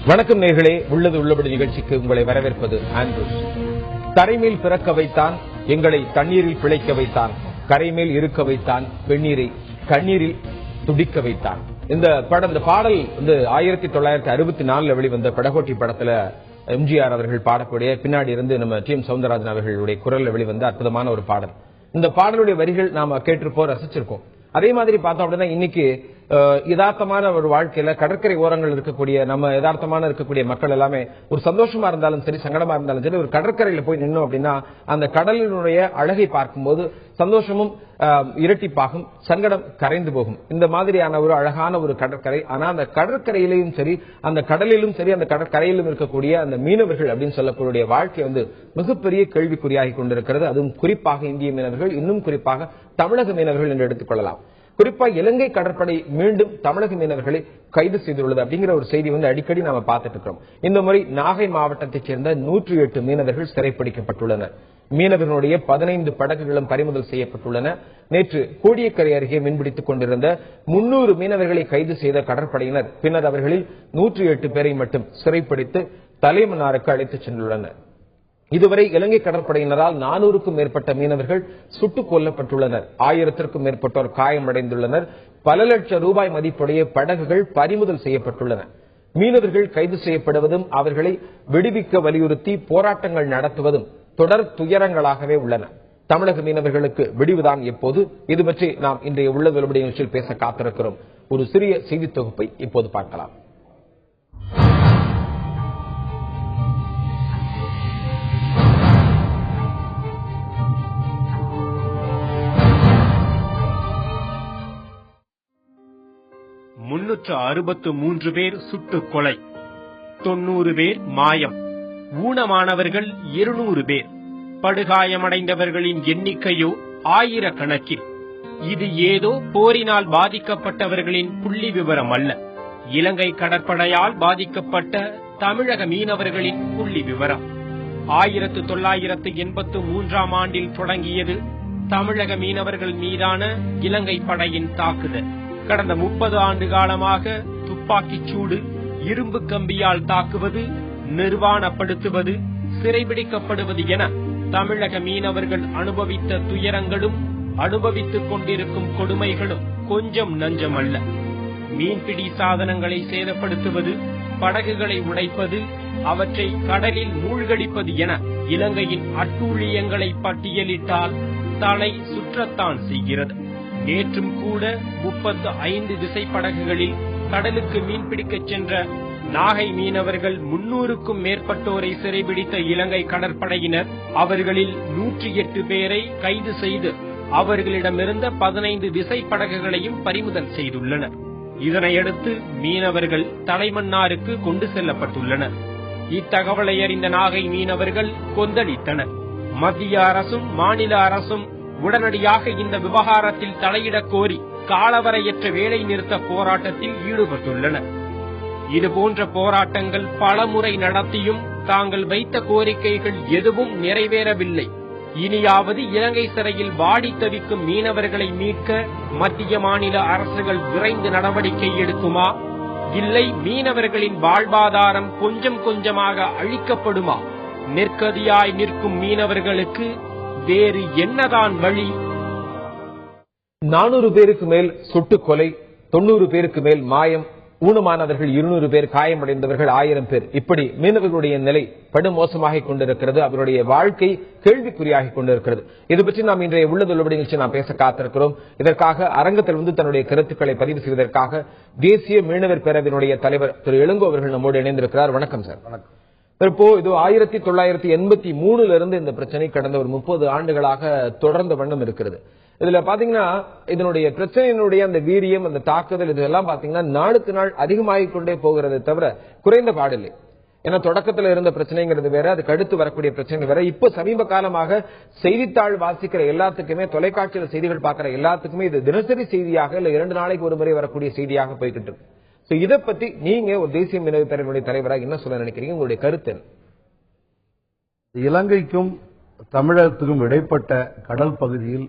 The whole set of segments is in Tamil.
வணக்கம் நேயர்களே, உள்ளது உள்ளபடி நிகழ்ச்சிக்கு உங்களை வரவேற்பது ஆண்ட்ரூஸ். தரைமேல் பிறக்க வைத்தான், எங்களை தண்ணீரில் பிழைக்க வைத்தான், கரைமேல் இருக்க வைத்தான், பெண்ணீரை கண்ணீரில் துடிக்க வைத்தான். இந்த பாடல் 1964 வெளிவந்த படகோட்டி படத்துல எம்ஜிஆர் அவர்கள் பாடக்கூடிய, பின்னாடி இருந்து நம்ம டி.எம். சௌந்தரராஜன் அவர்களுடைய குரல்ல வெளிவந்த அற்புதமான ஒரு பாடல். இந்த பாடலுடைய வரிகள் நாம கேட்டிருப்போம், ரசிச்சிருக்கோம். அதே மாதிரி பார்த்தோம் அப்படின்னா இன்னைக்கு யதார்த்தமான ஒரு வாழ்க்கையில கடற்கரை ஓரங்கள் இருக்கக்கூடிய நம்ம யதார்த்தமான இருக்கக்கூடிய மக்கள் எல்லாமே ஒரு சந்தோஷமா இருந்தாலும் சரி, சங்கடமா இருந்தாலும் சரி, ஒரு கடற்கரையில போய் நின்னோம் அப்படின்னா அந்த கடலினுடைய அழகை பார்க்கும்போது சந்தோஷமும் இரட்டிப்பாகும், சங்கடம் கரைந்து போகும். இந்த மாதிரியான ஒரு அழகான ஒரு கடற்கரை. ஆனா அந்த கடற்கரையிலும் சரி, அந்த கடலிலும் சரி, அந்த கடற்கரையிலும் இருக்கக்கூடிய அந்த மீனவர்கள் அப்படின்னு சொல்லக்கூடிய வாழ்க்கை மிகப்பெரிய கேள்விக்குறியாகி கொண்டிருக்கிறது. அதுவும் குறிப்பாக இந்திய மீனவர்கள், இன்னும் குறிப்பாக தமிழக மீனவர்கள் என்று எடுத்துக் கொள்ளலாம். குறிப்பா இலங்கை கடற்படை மீண்டும் தமிழக மீனவர்களை கைது செய்துள்ளது அப்படிங்கிற ஒரு செய்தி அடிக்கடி நாம பார்த்துட்டு இருக்கிறோம். இந்த முறை நாகை மாவட்டத்தைச் சேர்ந்த 108 மீனவர்கள் சிறைப்பிடிக்கப்பட்டுள்ளனர். மீனவர்களுடைய 15 படகுகளும் பறிமுதல் செய்யப்பட்டுள்ளன. நேற்று கோடியக்கரை அருகே மீன்பிடித்துக் கொண்டிருந்த 300 மீனவர்களை கைது செய்த கடற்படையினர் பின்னர் அவர்களில் 108 பேரை மட்டும் சிறைப்பிடித்து தலைமன்னாருக்கு அழைத்துச் சென்றுள்ளனர். இதுவரை இலங்கை கடற்படையினரால் 400க்கும் மேற்பட்ட மீனவர்கள் சுட்டுக் கொல்லப்பட்டுள்ளனர். 1000த்திற்கும் மேற்பட்டோர் காயமடைந்துள்ளனர். பல லட்சம் ரூபாய் மதிப்புடைய படகுகள் பறிமுதல் செய்யப்பட்டுள்ளன. மீனவர்கள் கைது செய்யப்படுவதும் அவர்களை விடுவிக்க வலியுறுத்தி போராட்டங்கள் நடத்துவதும் தொடர் துயரங்களாகவே உள்ளன. தமிழக மீனவர்களுக்கு விடிவுதான் எப்போது? இது பற்றி நாம் இன்றைய உள்ளது உள்ளபடி நிகழ்ச்சியில் பேச காத்திருக்கிறோம். ஒரு சிறிய செய்தி தொகுப்பை இப்போது பார்க்கலாம். பேர் சுட்டுக் கொலை, 90 பேர் மாயம், ஊனமானவர்கள் 200 பேர், படுகாயமடைந்தவர்களின் எண்ணிக்கையோ ஆயிரக்கணக்கில். இது ஏதோ போரினால் பாதிக்கப்பட்டவர்களின் புள்ளி விவரம் அல்ல, இலங்கை கடற்படையால் பாதிக்கப்பட்ட தமிழக மீனவர்களின் புள்ளி விவரம். 1983 ஆண்டில் தொடங்கியது தமிழக மீனவர்கள் மீதான இலங்கை படையின் தாக்குதல். கடந்த 30 ஆண்டு காலமாக துப்பாக்கிச் சூடு, இரும்பு கம்பியால் தாக்குவது, நிர்வாணப்படுத்துவது, சிறைபிடிக்கப்படுவது என தமிழக மீனவர்கள் அனுபவித்த துயரங்களும் அனுபவித்துக் கொண்டிருக்கும் கொடுமைகளும் கொஞ்சம் நஞ்சமல்ல. மீன்பிடி சாதனங்களை சேதப்படுத்துவது, படகுகளை உடைப்பது, அவற்றை கடலில் மூழ்கடிப்பது என இலங்கையின் அட்டூழியங்களை பட்டியலிட்டால் தலை சுற்றத்தான் செய்கிறது. நேற்றும் கூட 35 விசைப்படகுகளில் கடலுக்கு மீன்பிடிக்கச் சென்ற நாகை மீனவர்கள் 300க்கும் மேற்பட்டோரை சிறைபிடித்த இலங்கை கடற்படையினர் அவர்களில் 108 பேரை கைது செய்து அவர்களிடமிருந்த 15 விசைப்படகுகளையும் பறிமுதல் செய்துள்ளனர். இதனையடுத்து மீனவர்கள் தலைமன்னாருக்கு கொண்டு செல்லப்பட்டுள்ளனர். இத்தகவலை அறிந்த நாகை மீனவர்கள் கொந்தளித்தனர். மத்திய அரசும் மாநில அரசும் உடனடியாக இந்த விவகாரத்தில் தலையிடக் கோரி காலவரையற்ற வேலை நிறுத்த போராட்டத்தில் ஈடுபட்டுள்ளனர். இதுபோன்ற போராட்டங்கள் பலமுறை நடத்தியும் தாங்கள் வைத்த கோரிக்கைகள் எதுவும் நிறைவேறவில்லை. இனியாவது இலங்கை சிறையில் வாடி தவிக்கும் மீனவர்களை மீட்க மத்திய மாநில அரசுகள் விரைந்து நடவடிக்கை எடுக்குமா, இல்லை மீனவர்களின் வாழ்வாதாரம் கொஞ்சம் கொஞ்சமாக அழிக்கப்படுமா? நெற்கதியாய் நிற்கும் மீனவர்களுக்கு வேறு என்னதான் வழி? 400 பேருக்கு மேல் சுட்டுக் கொலை, 90 பேருக்கு மேல் மாயம், ஊனமானவர்கள் 200 பேர், காயமடைந்தவர்கள் 1000 பேர். இப்படி மீனவர்களுடைய நிலை படுமோசமாக கொண்டிருக்கிறது. அவருடைய வாழ்க்கை கேள்விக்குறியாகி கொண்டிருக்கிறது. இது பற்றி நாம் இன்றைய உள்ளது உள்ளபடி நிகழ்ச்சி நாம் பேச காத்திருக்கிறோம். இதற்காக அரங்கத்தில் தன்னுடைய கருத்துக்களை பதிவு செய்வதற்காக தேசிய மீனவர் பேரவையினுடைய தலைவர் திரு இளங்கோ அவர்கள் நம்மோடு இணைந்திருக்கிறார். வணக்கம் சார். வணக்கம். இப்போ இது 1983 இருந்து இந்த பிரச்சனை கடந்த ஒரு 30 ஆண்டுகளாக தொடர்ந்த வண்ணம் இருக்கிறது. இதுல பாத்தீங்கன்னா இதனுடைய பிரச்சனையினுடைய அந்த வீரியம், அந்த தாக்குதல், இதெல்லாம் பாத்தீங்கன்னா நாளுக்கு நாள் அதிகமாகிக் கொண்டே போகிறதை தவிர குறைந்த பாடில்லை. ஏன்னா தொடக்கத்தில் இருந்த பிரச்சனைங்கிறது வேற, அதுக்கு அடுத்து வரக்கூடிய பிரச்சனை வேற. இப்ப சமீப காலமாக செய்தித்தாள் வாசிக்கிற எல்லாத்துக்குமே, தொலைக்காட்சியில் செய்திகள் பார்க்கிற எல்லாத்துக்குமே இது தினசரி செய்தியாக இல்ல 2 நாளைக்கு ஒரு முறை வரக்கூடிய செய்தியாக போய்கிட்டு இருக்கு. இதை பத்தி நீங்க ஒரு தேசிய மீனவர் பேரவையுடைய தலைவராக என்ன சொல்ல நினைக்கிறீங்க? உங்களுடைய கருத்து? இலங்கைக்கும் தமிழகத்துக்கும் இடைப்பட்ட கடல் பகுதியில்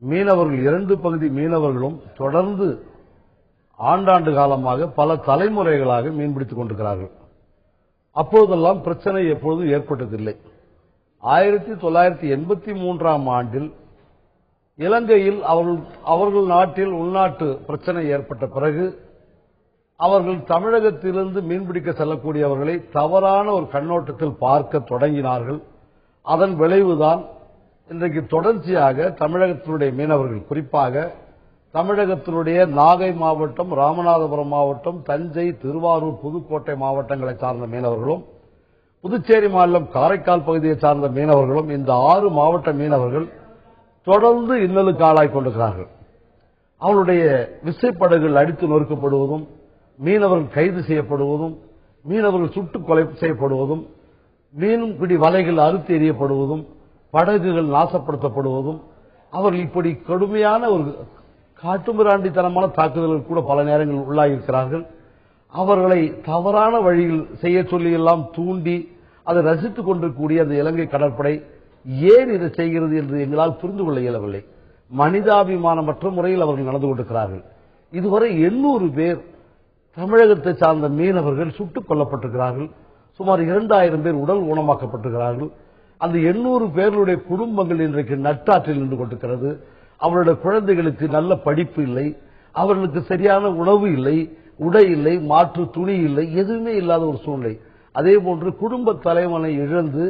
மீனவர்கள் 2 பகுதி மீனவர்களும் தொடர்ந்து ஆண்டாண்டு காலமாக பல தலைமுறைகளாக மீன்பிடித்துக் கொண்டிருக்கிறார்கள். அப்போதெல்லாம் பிரச்சனை எப்பொழுதும் ஏற்பட்டதில்லை. 1983ஆம் ஆண்டில் இலங்கையில் அவர்கள் நாட்டில் உள்நாட்டு பிரச்சனை ஏற்பட்ட பிறகு அவர்கள் தமிழகத்திலிருந்து மீன்பிடிக்க செல்லக்கூடியவர்களை தவறான ஒரு கண்ணோட்டத்தில் பார்க்க தொடங்கினார்கள். அதன் விளைவுதான் இன்றைக்கு தொடர்ச்சியாக தமிழகத்தினுடைய மீனவர்கள், குறிப்பாக தமிழகத்தினுடைய நாகை மாவட்டம், ராமநாதபுரம் மாவட்டம், தஞ்சை, திருவாரூர், புதுக்கோட்டை மாவட்டங்களை சார்ந்த மீனவர்களும், புதுச்சேரி மாநிலம் காரைக்கால் பகுதியை சார்ந்த மீனவர்களும், இந்த 6 மாவட்ட மீனவர்கள் தொடர்ந்து இன்னலுக்கு ஆளாய் கொண்டிருக்கிறார்கள். அவருடைய விசைப்படகுகள் அடித்து நொறுக்கப்படுவதும், மீனவர்கள் கைது செய்யப்படுவதும், மீனவர்கள் சுட்டுக் கொலை செய்யப்படுவதும், மீன்பிடி வலைகள் அறுத்து எறியப்படுவதும், படகுகள் நாசப்படுத்தப்படுவதும், அவர்கள் இப்படி கடுமையான ஒரு காட்டுமிராண்டித்தனமான தாக்குதல்கள் கூட பல நேரங்களில் உள்ளாகியிருக்கிறார்கள். அவர்களை தவறான வழியில் செய்ய சொல்லி எல்லாம் தூண்டி அதை ரசித்துக் கொண்டிருக்கக்கூடிய அந்த இலங்கை கடற்படை ஏன் இதை செய்கிறது என்று எங்களால் புரிந்து கொள்ள இயலவில்லை. மனிதாபிமானமற்ற முறையில் அவர்கள் நடந்து கொண்டிருக்கிறார்கள். இதுவரை 800 பேர் தமிழகத்தை சார்ந்த மீனவர்கள் சுட்டுக் கொல்லப்பட்டிருக்கிறார்கள். சுமார் 2000 பேர் உடல் ஊனமாக்கப்பட்டிருக்கிறார்கள். அந்த 800 பேர்களுடைய குடும்பங்கள் இன்றைக்கு நட்டாற்றில் நின்று கொண்டிருக்கிறது. அவருடைய குழந்தைகளுக்கு நல்ல படிப்பு இல்லை, அவர்களுக்கு சரியான உணவு இல்லை, உடை இல்லை, மாற்று துணி இல்லை, எதுவுமே இல்லாத ஒரு சூழ்நிலை. அதே போன்று குடும்ப தலைவனை இழந்து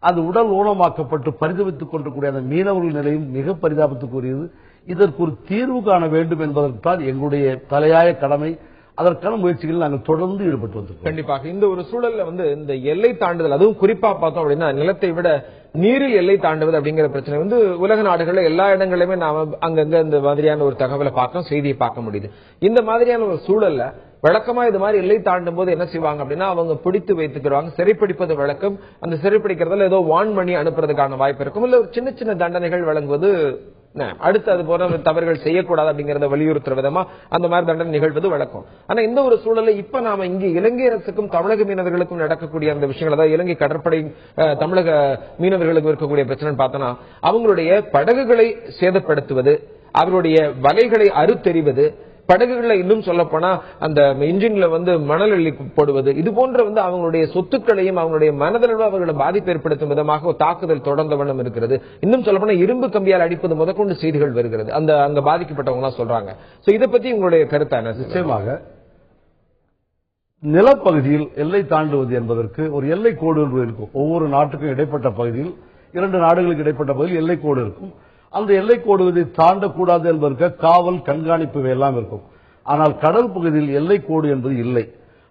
அந்த உடல் ஊனமாக்கப்பட்டு பரிதவித்துக் கொண்டிருக்கூடிய அந்த மீனவர்கள் நிலையும் மிக பரிதாபத்துக்குரியது. இதற்கு ஒரு தீர்வு காண வேண்டும் என்பதற்குத்தான் எங்களுடைய தலையாய கடமை. அதற்கான முயற்சிகள் நாங்கள் தொடர்ந்து ஈடுபட்டு வந்திருக்கோம். கண்டிப்பாக இந்த ஒரு சூழல்ல இந்த எல்லை தாண்டுதல், அதுவும் குறிப்பா பார்த்தோம் அப்படின்னா நிலத்தை விட நீரில் எல்லை தாண்டுவது அப்படிங்கிற பிரச்சனை உலக நாடுகள்ல எல்லா இடங்களிலுமே நாம அங்கங்க இந்த மாதிரியான ஒரு தகவலை பார்க்கணும், செய்தியை பார்க்க முடியுது. இந்த மாதிரியான ஒரு சூழல்ல வழக்கமா இது மாதிரி எல்லை தாண்டும் போது என்ன செய்வாங்க அப்படின்னா அவங்க பிடித்து வைத்துக்கிறாங்க. சிறைப்பிடிப்பது வழக்கம். அந்த சிறைப்பிடிக்கிறதுல ஏதோ வான்மணி அனுப்புறதுக்கான வாய்ப்பு இருக்கும், இல்ல சின்ன சின்ன தண்டனைகள் வழங்குவது, அடுத்து அது போல தவறுகள் செய்யக்கூடாது அப்படிங்கறத வலியுறுத்துற விதமா அந்த மாதிரி தண்டனை நிகழ்வது வழக்கம். ஆனா இந்த ஒரு சூழலை இப்ப நாம இங்க இலங்கை அரசுக்கும் தமிழக மீனவர்களுக்கும் நடக்கக்கூடிய அந்த விஷயங்கள், அதாவது இலங்கை கடற்படை தமிழக மீனவர்களுக்கு இருக்கக்கூடிய பிரச்சனை பார்த்தோம்னா அவங்களுடைய படகுகளை சேதப்படுத்துவது, அவருடைய வலைகளை அறுத்தெறிவது, படகுகளை இன்னும் சொல்ல போனா அந்த இன்ஜின்ல மணல் அள்ளி போடுவது, இது போன்ற அவங்களுடைய சொத்துக்களையும் அவங்களுடைய மனதளவு அவர்களை பாதிப்பு ஏற்படுத்தும் விதமாக ஒரு தாக்குதல் தொடர்ந்த வண்ணம் இருக்கிறது. இன்னும் சொல்ல போனா இரும்பு கம்பியால் அடிப்பது முதற்கொண்டு செய்திகள் வருகிறது. அங்க பாதிக்கப்பட்டவங்க சொல்றாங்க. இதை பத்தி உங்களுடைய கருத்து என்ன? நிச்சயமாக நிலப்பகுதியில் எல்லை தாண்டுவது என்பதற்கு ஒரு எல்லை கோடு இருக்கும். ஒவ்வொரு நாட்டுக்கும் இடைப்பட்ட பகுதியில், 2 நாடுகளுக்கு இடைப்பட்ட பகுதியில் எல்லை கோடு இருக்கும். அந்த எல்லை கோடுவதை தாண்டக்கூடாது என்பதற்கு காவல், கண்காணிப்பு எல்லாம் இருக்கும். ஆனால் கடல் பகுதியில் எல்லை கோடு என்பது இல்லை.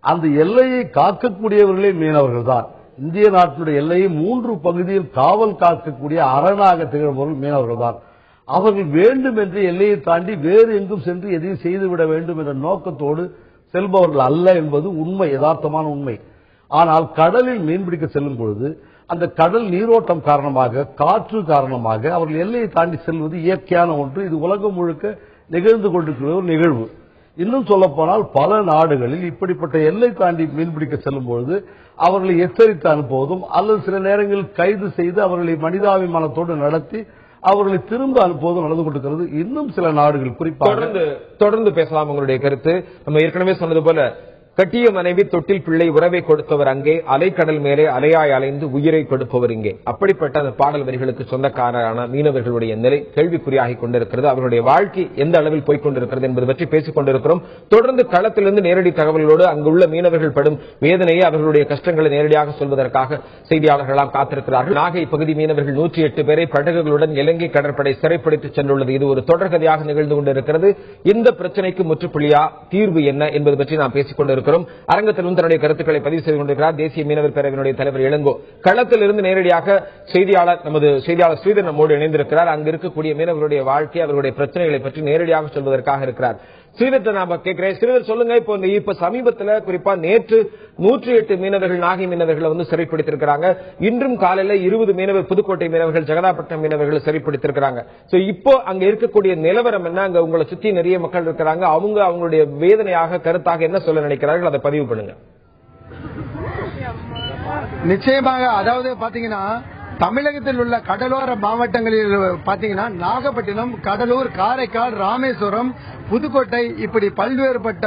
அந்த எல்லையை காக்கக்கூடியவர்களே மீனவர்கள் தான். இந்திய நாட்டினுடைய எல்லையை 3 பகுதியில் காவல் காக்கக்கூடிய அரணாக திகழ்பவர்கள் மீனவர்கள் தான். அவர்கள் வேண்டும் என்று எல்லையை தாண்டி வேறு எங்கும் சென்று எதையும் செய்துவிட வேண்டும் என்ற நோக்கத்தோடு செல்பவர்கள் அல்ல என்பது உண்மை, யதார்த்தமான உண்மை. ஆனால் கடலில் மீன்பிடிக்க செல்லும் பொழுது அந்த கடல் நீரோட்டம் காரணமாக, காற்று காரணமாக அவர்கள் எல்லையை தாண்டி செல்வது இயற்கையான ஒன்று. இது உலகம் முழுக்க நிகழ்ந்து கொண்டிருக்கிற ஒரு நிகழ்வு. இன்னும் சொல்ல போனால் பல நாடுகளில் இப்படிப்பட்ட எல்லை தாண்டி மீன்பிடிக்க செல்லும் பொழுது அவர்களை எச்சரித்து அனுப்புவதும், அல்லது சில நேரங்களில் கைது செய்து அவர்களை மனிதாபிமானத்தோடு நடத்தி அவர்களை திரும்ப அனுப்புவதும் நடந்து கொண்டிருக்கிறது. இன்னும் சில நாடுகள் குறிப்பாக தொடர்ந்து பேசலாம். உங்களுடைய கருத்து நம்ம ஏற்கனவே சொன்னது போல கட்டிய மனைவி தொட்டில் பிள்ளை உறவை கொடுத்தவர் அங்கே, அலைக்கடல் மேலே அலையாய் அலைந்து உயிரை கொடுப்பவர் இங்கே. அப்படிப்பட்ட அந்த பாடல் வரிகளுக்கு சொந்தக்காரரான மீனவர்களுடைய நிலை கேள்விக்குறியாகி கொண்டிருக்கிறது. அவர்களுடைய வாழ்க்கை எந்த அளவில் போய்கொண்டிருக்கிறது என்பது பற்றி பேசிக் கொண்டிருக்கிறோம். தொடர்ந்து களத்திலிருந்து நேரடி தகவல்களோடு அங்குள்ள மீனவர்கள் படும் வேதனையை, அவர்களுடைய கஷ்டங்களை நேரடியாக சொல்வதற்காக செய்தியாளர்களாம் காத்திருக்கிறார்கள். நாகை பகுதி மீனவர்கள் 108 பேரை படகுகளுடன் இலங்கை கடற்படை சிறைப்பிடித்துச் சென்றுள்ளது. இது ஒரு தொடர்கதையாக நிகழ்ந்து கொண்டிருக்கிறது. இந்த பிரச்சனைக்கு முற்றுப்புள்ளியா, தீர்வு என்ன என்பது பற்றி நாம் பேசிக் கொண்டிருக்கிறோம். அரங்கத்தில் தன்னுடைய கருத்துக்களை பதிவு செய்து கொண்டிருக்கிறார் தேசிய மீனவர் பேரவையினுடைய தலைவர் இளங்கோ. களத்திலிருந்து நேரடியாக நமது செய்தியாளர் ஸ்ரீதர் நம்மோடு இணைந்திருக்கிறார். அங்கு இருக்கக்கூடிய மீனவர்களுடைய வாழ்க்கை, அவர்களுடைய பிரச்சனைகளை பற்றி நேரடியாக சொல்வதற்காக இருக்கிறார். ஸ்ரீதர் நாம கேட்கிறேன். ஸ்ரீதர் சொல்லுங்க, இப்ப சமீபத்தில் குறிப்பா நேற்று 108 மீனவர்கள், நாகை மீனவர்களை சிறைப்பிடித்திருக்கிறாங்க. இன்றும் காலையில 20 மீனவர், புதுக்கோட்டை மீனவர்கள், ஜெகதாப்பட்டினம் மீனவர்கள் சிறைப்பிடித்திருக்கிறாங்க. இப்போ அங்க இருக்கக்கூடிய நிலவரம் என்ன? அங்க உங்களை சுத்தி நிறைய மக்கள் இருக்கிறாங்க. அவங்களுடைய வேதனையாக, கருத்தாக என்ன சொல்ல நினைக்கிறார்கள், அதை பதிவு பண்ணுங்க. நிச்சயமாக, அதாவது பாத்தீங்கன்னா தமிழகத்தில் உள்ள கடலோர மாவட்டங்களில் பாத்தீங்கன்னா நாகப்பட்டினம், கடலூர், காரைக்கால், ராமேஸ்வரம், புதுக்கோட்டை இப்படி பல்வேறுபட்ட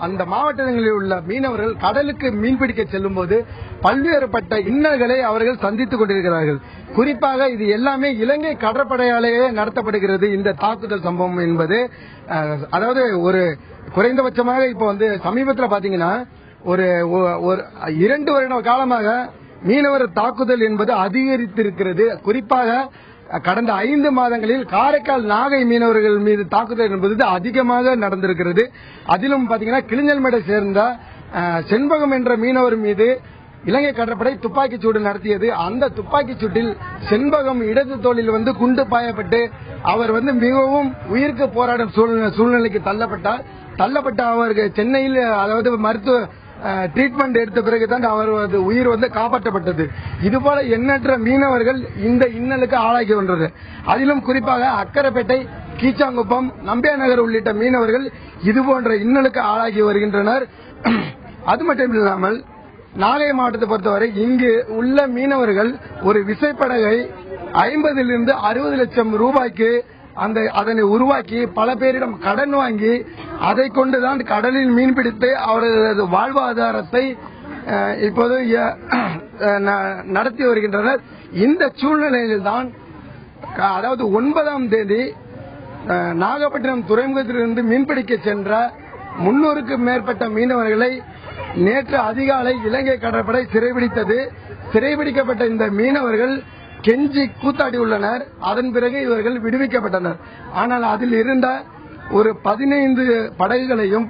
அந்த மாவட்டங்களில் உள்ள மீனவர்கள் கடலுக்கு மீன்பிடிக்க செல்லும் போது பல்வேறுபட்ட இன்னல்களை அவர்கள் சந்தித்துக் கொண்டிருக்கிறார்கள். குறிப்பாக இது எல்லாமே இலங்கை கடற்படையாலேயே நடத்தப்படுகிறது. இந்த தாக்குதல் சம்பவம் என்பது அதாவது ஒரு குறைந்தபட்சமாக இப்ப சமீபத்தில் பாத்தீங்கன்னா ஒரு 2 வருட காலமாக மீனவர் தாக்குதல் என்பது அதிகரித்திருக்கிறது. குறிப்பாக கடந்த 5 மாதங்களில் காரைக்கால் நாகை மீனவர்கள் மீது தாக்குதல் என்பது அதிகமாக நடந்திருக்கிறது. அதிலும் பாத்தீங்கன்னா கிளிஞ்சல்மேடை சேர்ந்த செண்பகம் என்ற மீனவர் மீது இலங்கை கடற்படை துப்பாக்கிச் சூடு நடத்தியது. அந்த துப்பாக்கிச் சூட்டில் செண்பகம் இடது தோளில் குண்டு பாயப்பட்டு அவர் மிகவும் உயிருக்கு போராடும் சூழ்நிலைக்கு தள்ளப்பட்ட அவருக்கு சென்னையில் அதாவது மருத்துவ ட்ரீட்மெண்ட் எடுத்த பிறகுதான் அவர் உயிர் காப்பாற்றப்பட்டது. இதுபோல எண்ணற்ற மீனவர்கள் இந்த இன்னலுக்கு ஆளாகி வந்தது. அதிலும் குறிப்பாக அக்கரைப்பேட்டை, கீச்சாங்குப்பம், நம்பியாநகர் உள்ளிட்ட மீனவர்கள் இதுபோன்ற இன்னலுக்கு ஆளாகி வருகின்றனர். அது மட்டும் இல்லாமல் நாகை மாவட்டத்தை பொறுத்தவரை இங்கு உள்ள மீனவர்கள் ஒரு விசைப்படகை 50 - 60 லட்சம் ரூபாய்க்கு அதனை உருவாக்கி பல பேரிடம் கடன் வாங்கி அதை கொண்டுதான் கடலில் மீன்பிடித்து அவரது வாழ்வாதாரத்தை இப்போது நடத்தி வருகின்றனர். இந்த சூழ்நிலையில்தான் அதாவது 9ஆம் தேதி நாகப்பட்டினம் துறைமுகத்திலிருந்து மீன்பிடிக்க சென்ற 300க்கும் மேற்பட்ட மீனவர்களை நேற்று அதிகாலை இலங்கை கடற்படை சிறைபிடித்தது. சிறைபிடிக்கப்பட்ட இந்த மீனவர்கள் கெஞ்சி கூத்தாடி உள்ளனர். அதன் பிறகு இவர்கள் விடுவிக்கப்பட்டனர். ஆனால் அதில் இருந்த ஒரு 15 படகுகளையும்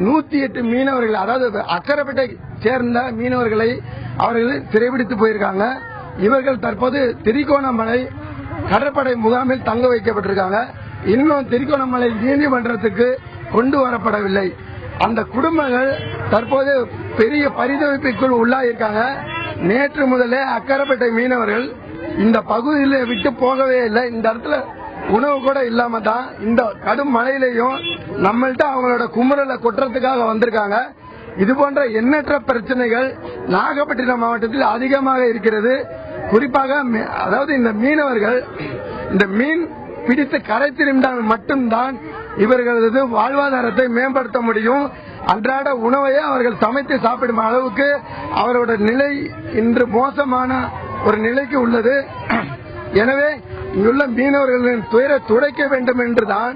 108 மீனவர்கள் அதாவது அக்கரைப்பேட்டை சேர்ந்த மீனவர்களை அவர்கள் சிறைபிடித்து போயிருக்காங்க. இவர்கள் தற்போது திரிகோணமலை கடற்படை முகாமில் தங்க வைக்கப்பட்டிருக்காங்க. இன்னும் திரிகோணமலை நீதிமன்றத்துக்கு கொண்டு வரப்படவில்லை. அந்த குடும்பங்கள் தற்போது பெரிய பரிதவிப்புக்குள் உள்ளாயிருக்காங்க. நேற்று முதலே அக்கரைப்பேட்டை மீனவர்கள் இந்த பகுதியில விட்டு போகவே இல்லை. இந்த இடத்துல உணவு கூட இல்லாம தான் இந்த கடும் மழையிலையும் நம்மள்ட்ட அவங்களோட குமுறலை கொட்டுறதுக்காக வந்திருக்காங்க. இது போன்ற எண்ணற்ற பிரச்சனைகள் நாகப்பட்டினம் மாவட்டத்தில் அதிகமாக இருக்கிறது. குறிப்பாக அதாவது இந்த மீனவர்கள் இந்த மீன் பிடித்து கரை திரும்பினால் மட்டும்தான் இவர்களது வாழ்வாதாரத்தை மேம்படுத்த முடியும். அன்றாட உணவையே அவர்கள் சமைத்து சாப்பிடும் அளவுக்கு அவரோட நிலை இன்று மோசமான ஒரு நிலைக்கு உள்ளது. எனவே இங்குள்ள மீனவர்களின் துயரை துடைக்க வேண்டும் என்றுதான்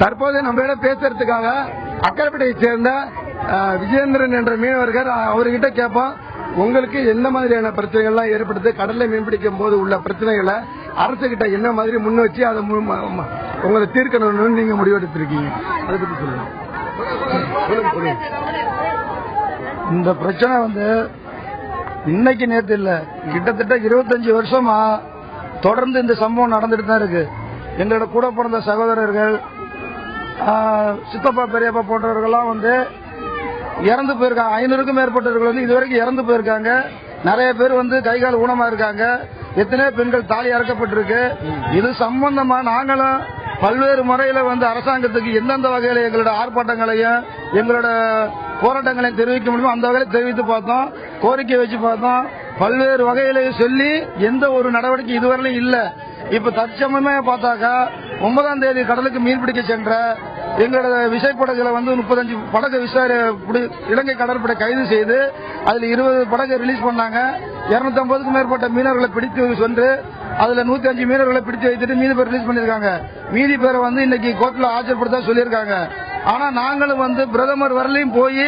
தற்போது நம்மளிடம் பேசுறதுக்காக அக்கரைப்பேட்டையை சேர்ந்த விஜயேந்திரன் என்ற மீனவர்கள் அவர்கிட்ட கேட்போம், உங்களுக்கு எந்த மாதிரியான பிரச்சனைகள்லாம் ஏற்படுது, கடல்ல மீன்பிடிக்கும் போது உள்ள பிரச்சனைகளை அரசு கிட்ட என்ன மாதிரி முன் வச்சு அதை உங்களை தீர்க்கணும்னு நீங்க முடிவெடுத்திருக்கீங்க, அதை பத்தி சொல்லுங்க. இந்த பிரச்சனை இன்னைக்கு நேற்று இல்ல, கிட்டத்தட்ட 25 வருஷமா தொடர்ந்து இந்த சம்பவம் நடந்துட்டு தான் இருக்கு. எங்களோட கூட பிறந்த சகோதரர்கள், சித்தப்பா பெரியப்பா போன்றவர்கள்லாம் இறந்து போயிருக்காங்க. 500க்கும் மேற்பட்டவர்கள் இதுவரைக்கும் இறந்து போயிருக்காங்க. நிறைய பேர் கைகால் ஊனமா இருக்காங்க. எத்தனையோ பெண்கள் தாலி அறுக்கப்பட்டிருக்கு. இது சம்பந்தமா நாங்களும் பல்வேறு முறையில அரசாங்கத்துக்கு எந்தெந்த வகையில எங்களோட ஆர்ப்பாட்டங்களையும் எங்களோட போராட்டங்களையும் தெரிவிக்க முடியுமோ அந்த வகையில தெரிவித்து பார்த்தோம், கோரிக்கை வச்சு பார்த்தோம். பல்வேறு வகையிலையும் சொல்லி எந்த ஒரு நடவடிக்கை இதுவரையிலும் இல்ல. இப்ப தற்சமயமே பார்த்தாக்கா 9ஆம் தேதி கடலுக்கு மீன்பிடிக்க சென்ற எங்களோட விசைப்படகுல 35 படகு இலங்கை கடற்படை கைது செய்து அதுல 20 படகு ரிலீஸ் பண்ணாங்க. 250க்கும் மேற்பட்ட மீனவர்களை பிடித்து சென்று அதுல 105 மீனவர்களை பிடித்து வைத்துட்டு மீதி பேர் ரிலீஸ் பண்ணிருக்காங்க. மீதி பேரை இன்னைக்கு கோர்ட்ல ஆஜர்படுத்த சொல்லியிருக்காங்க. ஆனா நாங்களும் பிரதமர் வரலையும் போய்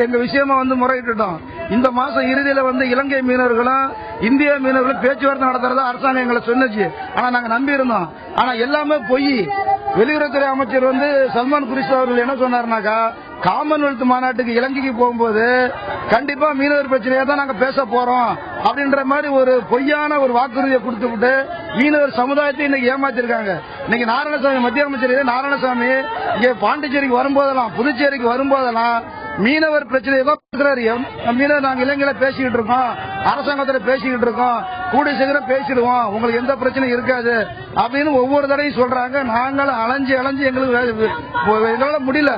எங்க விஷயமா முறையிட்டோம். இந்த மாசம் இறுதியில இலங்கை மீனவர்களும் இந்திய மீனவர்களும் பேச்சுவார்த்தை நடத்துறதா அரசாங்கம் எங்களை சொன்னிச்சு. ஆனா நாங்க நம்பி இருந்தோம். ஆனா எல்லாமே பொய். வெளியுறவுத்துறை அமைச்சர் சல்மான் குரேஷி அவர்கள் என்ன சொன்னார்னாக்கா, காமன்வெல்த் மாநாட்டுக்கு இலங்கைக்கு போகும்போது கண்டிப்பா மீனவர் பிரச்சனையா தான் நாங்க பேச போறோம் அப்படின்ற மாதிரி ஒரு பொய்யான ஒரு வாக்குறுதியை கொடுத்துவிட்டு மீனவர் சமுதாயத்தை இன்னைக்கு ஏமாத்திருக்காங்க. இன்னைக்கு நாராயணசாமி மத்திய அமைச்சர் நாராயணசாமி இங்க பாண்டிச்சேரிக்கு வரும்போதெல்லாம் புதுச்சேரிக்கு வரும்போதெல்லாம் மீனவர் பிரச்சனையை தான் பேசுறாரு. மீனவர் நாங்க இலங்கையில பேசிக்கிட்டு இருக்கோம், அரசாங்கத்துல பேசிக்கிட்டு இருக்கோம், கூடிய சீக்கிரம் பேசிடுவோம், உங்களுக்கு எந்த பிரச்சனையும் இருக்காது அப்படின்னு ஒவ்வொரு தடையும் சொல்றாங்க. நாங்களும் அலைஞ்சு எங்களுக்கு எங்களால முடியல.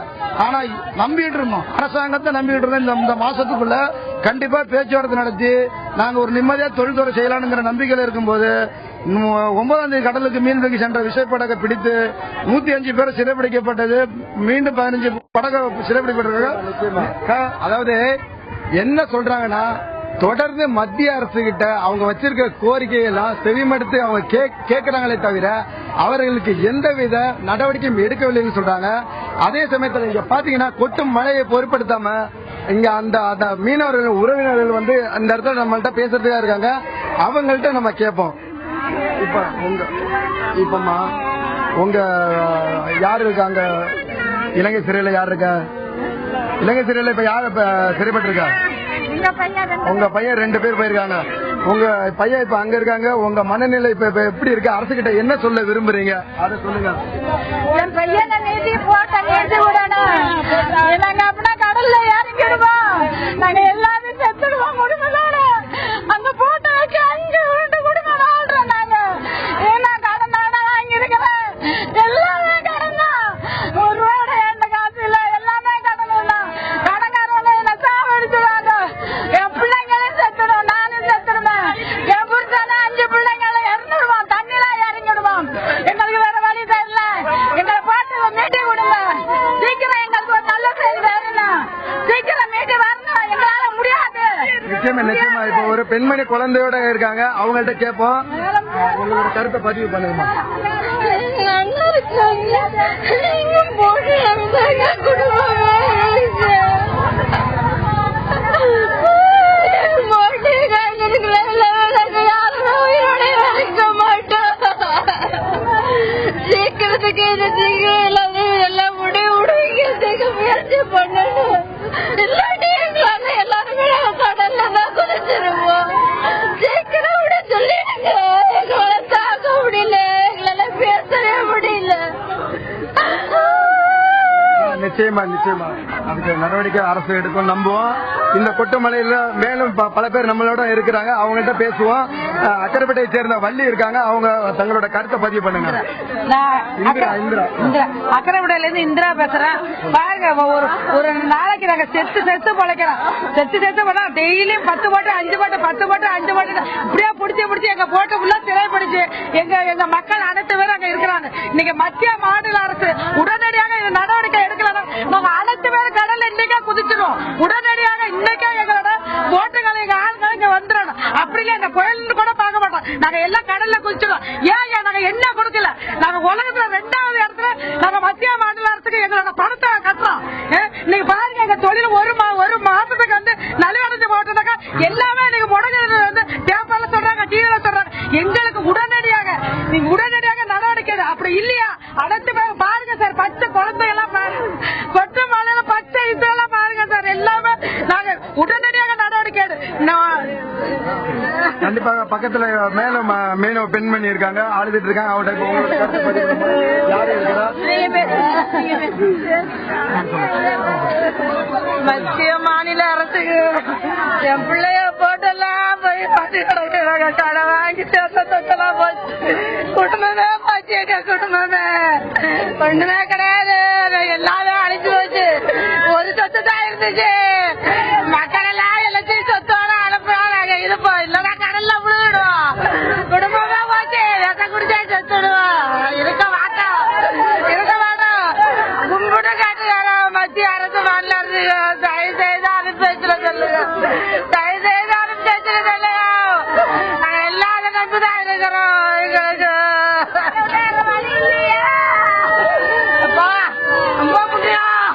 ஆனா நம்பிட்டு இருந்தோம், அரசாங்கத்தை நம்பிட்டு இருந்தோம். இந்த மாசத்துக்குள்ள கண்டிப்பா பேச்சுவார்த்தை நடத்தி நாங்க ஒரு நிம்மதியா தொழில்துறை செய்யலாம்ங்கிற நம்பிக்கையில இருக்கும்போது 9ஆம் தேதி கடலுக்கு மீன் பிடிக்க சென்ற விசைப்படகை பிடித்து 105 பேர் சிறைப்பிடிக்கப்பட்டது. மீண்டும் 15 படகு சிறைப்பிடிக்கப்பட்டிருக்காங்க. அதாவது என்ன சொல்றாங்கன்னா, தொடர்ந்து மத்திய அரசு கிட்ட அவங்க வச்சிருக்க கோரிக்கையெல்லாம் செவிமடுத்து அவங்க கேட்கிறாங்களே தவிர அவர்களுக்கு எந்தவித நடவடிக்கையும் எடுக்கவில்லைன்னு சொல்றாங்க. அதே சமயத்தில் இங்க பாத்தீங்கன்னா கொட்டும் மழையை பொருட்படுத்தாம இங்க அந்த மீனவர்கள் உறவினர்கள் வந்து அந்த இடத்துல நம்மள்ட்ட பேசுறதுக்கா இருக்காங்க. அவங்கள்ட்ட நம்ம கேட்போம். இப்பமா உங்க யாரு இருக்காங்க இலங்கை சிறையில? யாரு இருக்கா இலங்கை சிறையில? இப்ப யாரு சிறைப்பட்டிருக்கா? உங்க பையன் 2 பேர் போயிருக்காங்க. உங்க பையன் இப்ப அங்க இருக்காங்க. உங்க மனநிலை இப்ப எப்படி இருக்கு? அரசு கிட்ட என்ன சொல்ல விரும்புறீங்க அதை சொல்லுங்க. என் பையனை நீதி போட்ட நீதி விடணும். நாங்க அப்படின்னா கடல்ல இறங்கிடுவோம். நாங்க எல்லாரும் செத்துடுவோம் குடும்பத்தோட. அந்த போட்டை வச்சு 5 வீட்டு குடும்பம் வாழ்றோம் நாங்க. ஏன்னா கடன் வாங்கிருக்கிறேன். எல்லாமே கடன் தான். ஒரு ரூபாயோட எந்த காசு இல்ல. எல்லாமே கடன் தான். கடன்காரங்க என்ன சாவடிச்சுவாங்க. என் பிள்ளைங்களும் செத்துடும். நானும் செத்துடுவேன். என் புருஷன 5 பிள்ளைங்களும் இறந்துடுவான். தண்ணில இறங்கிடுவான். எங்களுக்கு வேற வழி தெரியல. எங்களை பாட்டு மீட்டி விடுங்க. சீக்கிரம் எங்களுக்கு ஒரு நல்ல செய்தி வரணும். சீக்கிரம் மீட்டி வரணும். எங்களால முடியாது. நிச்சயமா இப்ப ஒரு பெண்மணி குழந்தையோட இருக்காங்க. அவங்கள்ட்ட கேட்போம். உங்களோட கருத்தை பதிவு பண்ணுங்கம்மா. சீக்கிரத்துக்கு எல்லாம் முடிவு விடுவீங்க. முயற்சி பண்ணணும். இல்லாட்டி எங்களால எல்லாருமே கடல்ல தான் குதிச்சிருவோம். சீக்கிரம் விட சொல்லிடுங்க. எங்களால தாக்க முடியல. எங்களால பேசவே முடியல. நிச்சயமா அதுக்கு நடவடிக்கை அரசு எடுக்கும் நம்புவோம். இந்த கொட்டுமலையில மேலும் பல பேர் நம்மளோட இருக்கிறாங்க. அவங்கள்ட்ட பேசுவோம். அக்கரைப்பேட்டையை சேர்ந்த வள்ளி இருக்காங்க. அவங்க தங்களோட கருத்தை பதிவு பண்ணுங்க. அக்கரைப்பேட்டையில இருந்து இந்திரா பேசுறேன். பாருங்க, ஒரு நாளைக்கு நாங்க செத்து பொழைக்கிறோம். செத்து போனா டெய்லியும் 10 போட்டு 5 போட்டு 10 போட்டு 5 போட்டு இப்படியே பிடிச்சி எங்க போட்டு ஃபுல்லா சிறைப்படுச்சு. எங்க மக்கள் அனைத்து பேர் அங்க இருக்கிறாங்க. இன்னைக்கு மத்திய மாநில அரசு உடனடியாக இந்த நடவடிக்கை எடுக்கலாம். நாங்க அனைத்து பேர் கடல்ல இன்னைக்கே குதிச்சிடும். உடனடியாக இன்னைக்கே எங்களோட போட்டுகளை எங்க ஆளுங்களை இங்க வந்துடணும். அப்படியே இந்த புயல் கூட பார்க்க மாட்டோம். நாங்க எல்லாம் கடல்ல குதிச்சிடும். ஏன் நாங்க என்ன கொடுக்கல? நாங்க உலகத்துல 2வது இடத்துல நாங்க மத்திய மாநில அரசுக்கு எங்களோட பணத்தை கட்டுறோம். நீங்க பாருங்க, எங்க தொழில் ஒரு மாசத்துக்கு வந்து நலிவடைஞ்சு போட்டதாக்கா எல்லாமே நீங்க முடங்கு வந்து பேப்பர்ல சொல்றாங்க, டிவில சொல்றாங்க. எங்களுக்கு உடனடியாக நடவடிக்கை. அப்படி இல்லையா அனைத்து பேர் பாருங்க சார். பச்சை குழந்தையெல்லாம் பாருங்க. கொட்டு மலையில பச்சை இதெல்லாம் பாருங்க சார். எல்லாமே நாங்க உடனடியாக நடவடிக்கை. கண்டிப்பாக பக்கத்துல மேலும் மீனவ பெண்மணி இருக்காங்க, ஆளுதிட்டு இருக்காங்க. மத்திய மாநில அரசுக்கு என் பிள்ளைய போட்டெல்லாம் போய் பாட்டி கிடக்குறாங்க. கடை வாங்கி சேர்த்தெல்லாம் போச்சு. குடும்பமே போச்சு. எங்க குடும்பமே ஒண்ணுமே கிடையாது. எல்லாரும் அழிச்சு போச்சு. ஒரு சொத்து தான் இருந்துச்சு. மக்கள் எல்லாம் எல்லாத்தையும் சொத்தோட அனுப்புறாங்க. இருப்போம் இல்லன்னா கடல்ல விழுவிடுவோம். குடும்பமே போச்சு. ரசம் குடிச்சா செத்துடுவோம். இருக்க மாட்டோம். கும்பிட்டு காட்டுறாங்க. மத்திய அரசு மாநில அரசு தயவு செய்து அனுப்பி வச்சுட சொல்லுங்க. தயவு செய்து அனுப்பி வச்சுட சொல்லுங்க. நாங்க எல்லாரும் நம்பிதான் இருக்கிறோம். எங்களுக்கு ரொம்ப முக்கியம்.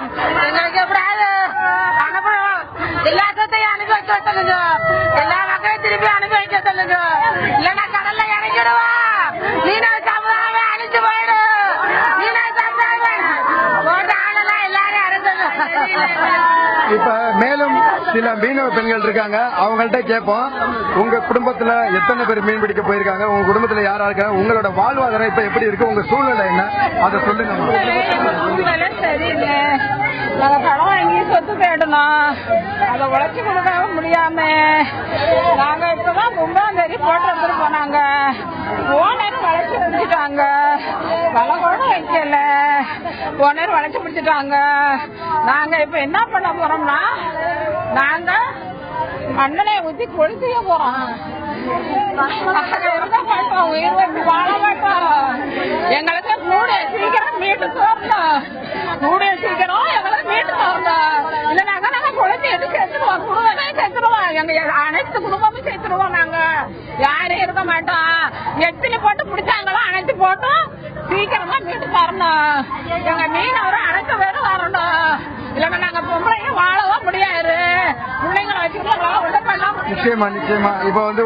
எங்களுக்கு எப்படியாவது அனுப்பணும். எல்லா சொத்தையும் அனுப்பி வைக்க சொல்லுங்க. எல்லா மக்களையும் திருப்பி அனுப்பி வைக்க சொல்லுங்க. இல்லன்னா கடல்ல இறங்கிடுவா. மீனவ சமுதாயமே அழிச்சு போயிடு. மீனவ சமுதாயம் போட்ட ஆளெல்லாம் எல்லாரும் அரசு. இப்ப மேலும் சில மீனவ பெண்கள் இருக்காங்க. அவங்கள்ட்ட கேட்போம். உங்க குடும்பத்துல எத்தனை பேர் மீன் பிடிக்க போயிருக்காங்க? உங்க குடும்பத்துல யாரா இருக்காங்க? உங்களோட வாழ்வாதாரம் இப்ப எப்படி இருக்கு? உங்க சூழ்நிலை என்ன? அதை சொல்லுங்க. சரியில்லை. நாங்க பணம் வாங்கி சொத்து தேடணும். அதை உழைச்சி கொடுக்க முடியாம நாங்க இப்பதான் 9ஆம் தேதி போட்டு வந்துட்டு போனாங்க. ஓனர் வளைச்சு பிடிச்சிட்டாங்க. வலை கூட வைக்கல. ஓனர் வளைச்சு பிடிச்சிட்டாங்க. நாங்க இப்ப என்ன பண்ண போறோம்னா, நாங்க மண்ணனை ஊத்தி கொளுத்திய போறோம். உயிர் வச்சு வாழ மாட்டோம். எங்களுக்கு கூடிய சீக்கிரம் மீட்டு தரணும். கூடிய சீக்கிரம் எங்களுக்கு மீட்டு தரணும். இல்லைனாங்க நாங்க கொளுத்தி எடுத்து செத்துருவோம். குடும்பமே செத்துருவோம். எங்க அனைத்து குடும்பமும் செத்துருவோம். நாங்க யாரும் இருக்க மாட்டோம். எத்தனை போட்டு பிடிச்சாங்களோ அனைத்து போட்டோம் சீக்கிரமா மீட்டு தரணும். எங்க மீனவரும் அனைத்து பேரும் வரணும். இல்லைன்னா நாங்க பொம்பளைங்க வாழவும் முடியாது. பிள்ளைங்களை வச்சுக்கலாம். நிச்சயமா நிச்சயமா. இப்ப வந்து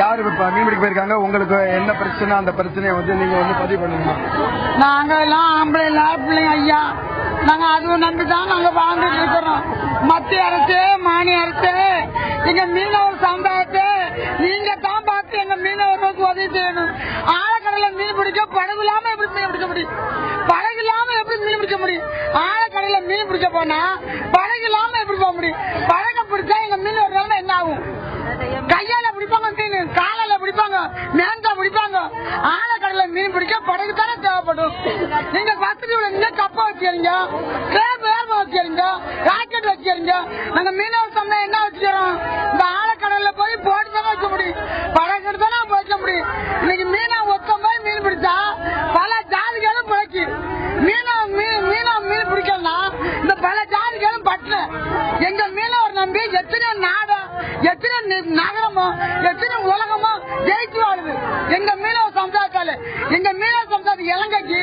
யாரு மீன் பிடிக்க போயிருக்காங்க, உங்களுக்கு என்ன பிரச்சனை, அந்த பிரச்சனையை வந்து நீங்க வந்து பதிவு பண்ணணுமா? நாங்க எல்லாம் ஆம்பளை எல்லாம் பிள்ளைங்க ஐயா, நாங்க அதுவும் நம்பிதான் நாங்க வாழ்ந்துட்டு இருக்கிறோம். மத்திய அரசு மாநில அரசு எங்க மீனவர் சமுதாயத்தை நீங்க தான் பார்த்து எங்க மீனவர்களுக்கு உதவி செய்யணும். ஆழக்கடல மீன் பிடிக்க படகு இல்லாம எப்படி மீன் பிடிக்க முடியும்? படகு இல்லாம எப்படி மீன் பிடிக்க முடியும்? ஆழக்கடல மீன் பிடிக்க போனா படகு இல்லாம எப்படி போக முடியும்? படகை பிடிச்சா எங்க மீனவர்கள் என்ன ஆகும்? கையால பிடிப்பாங்க, மீன் காலால பிடிப்பாங்க, மேங்கா பிடிப்பாங்க. ஆழக்கடல மீன் பிடிக்க படகு தானே தேவைப்படும். நீங்க பக்கத்துல கப்பா வச்சுக்கிறீங்க, வச்சுக்கிறீங்க, ராக்கெட் வச்சுக்கிறீங்க. நாங்க மீனவர் சமயம் என்ன வச்சுக்கிறோம்? இந்த ஆழக்கடல்ல போய் போட்டு தானே வைக்க முடியும், படகு தானே வைக்க முடியும். இன்னைக்கு மீனா ஒத்த போய் மீன் பிடிச்சா பல ஜாதிகளும் பிழைக்கு. மீன் பிடிக்கலாம் இந்த பல ஜாதிகளும் பட்டு எங்க மீனவர் நம்பி எத்தனை நாடோ எத்தனை நகரமோ எத்தனை உலகமோ ஜெயிச்சு வாழுது எங்க மீனவ சமுதாயத்தால. எங்க மீனவ சமுதாயத்து இலங்கைக்கு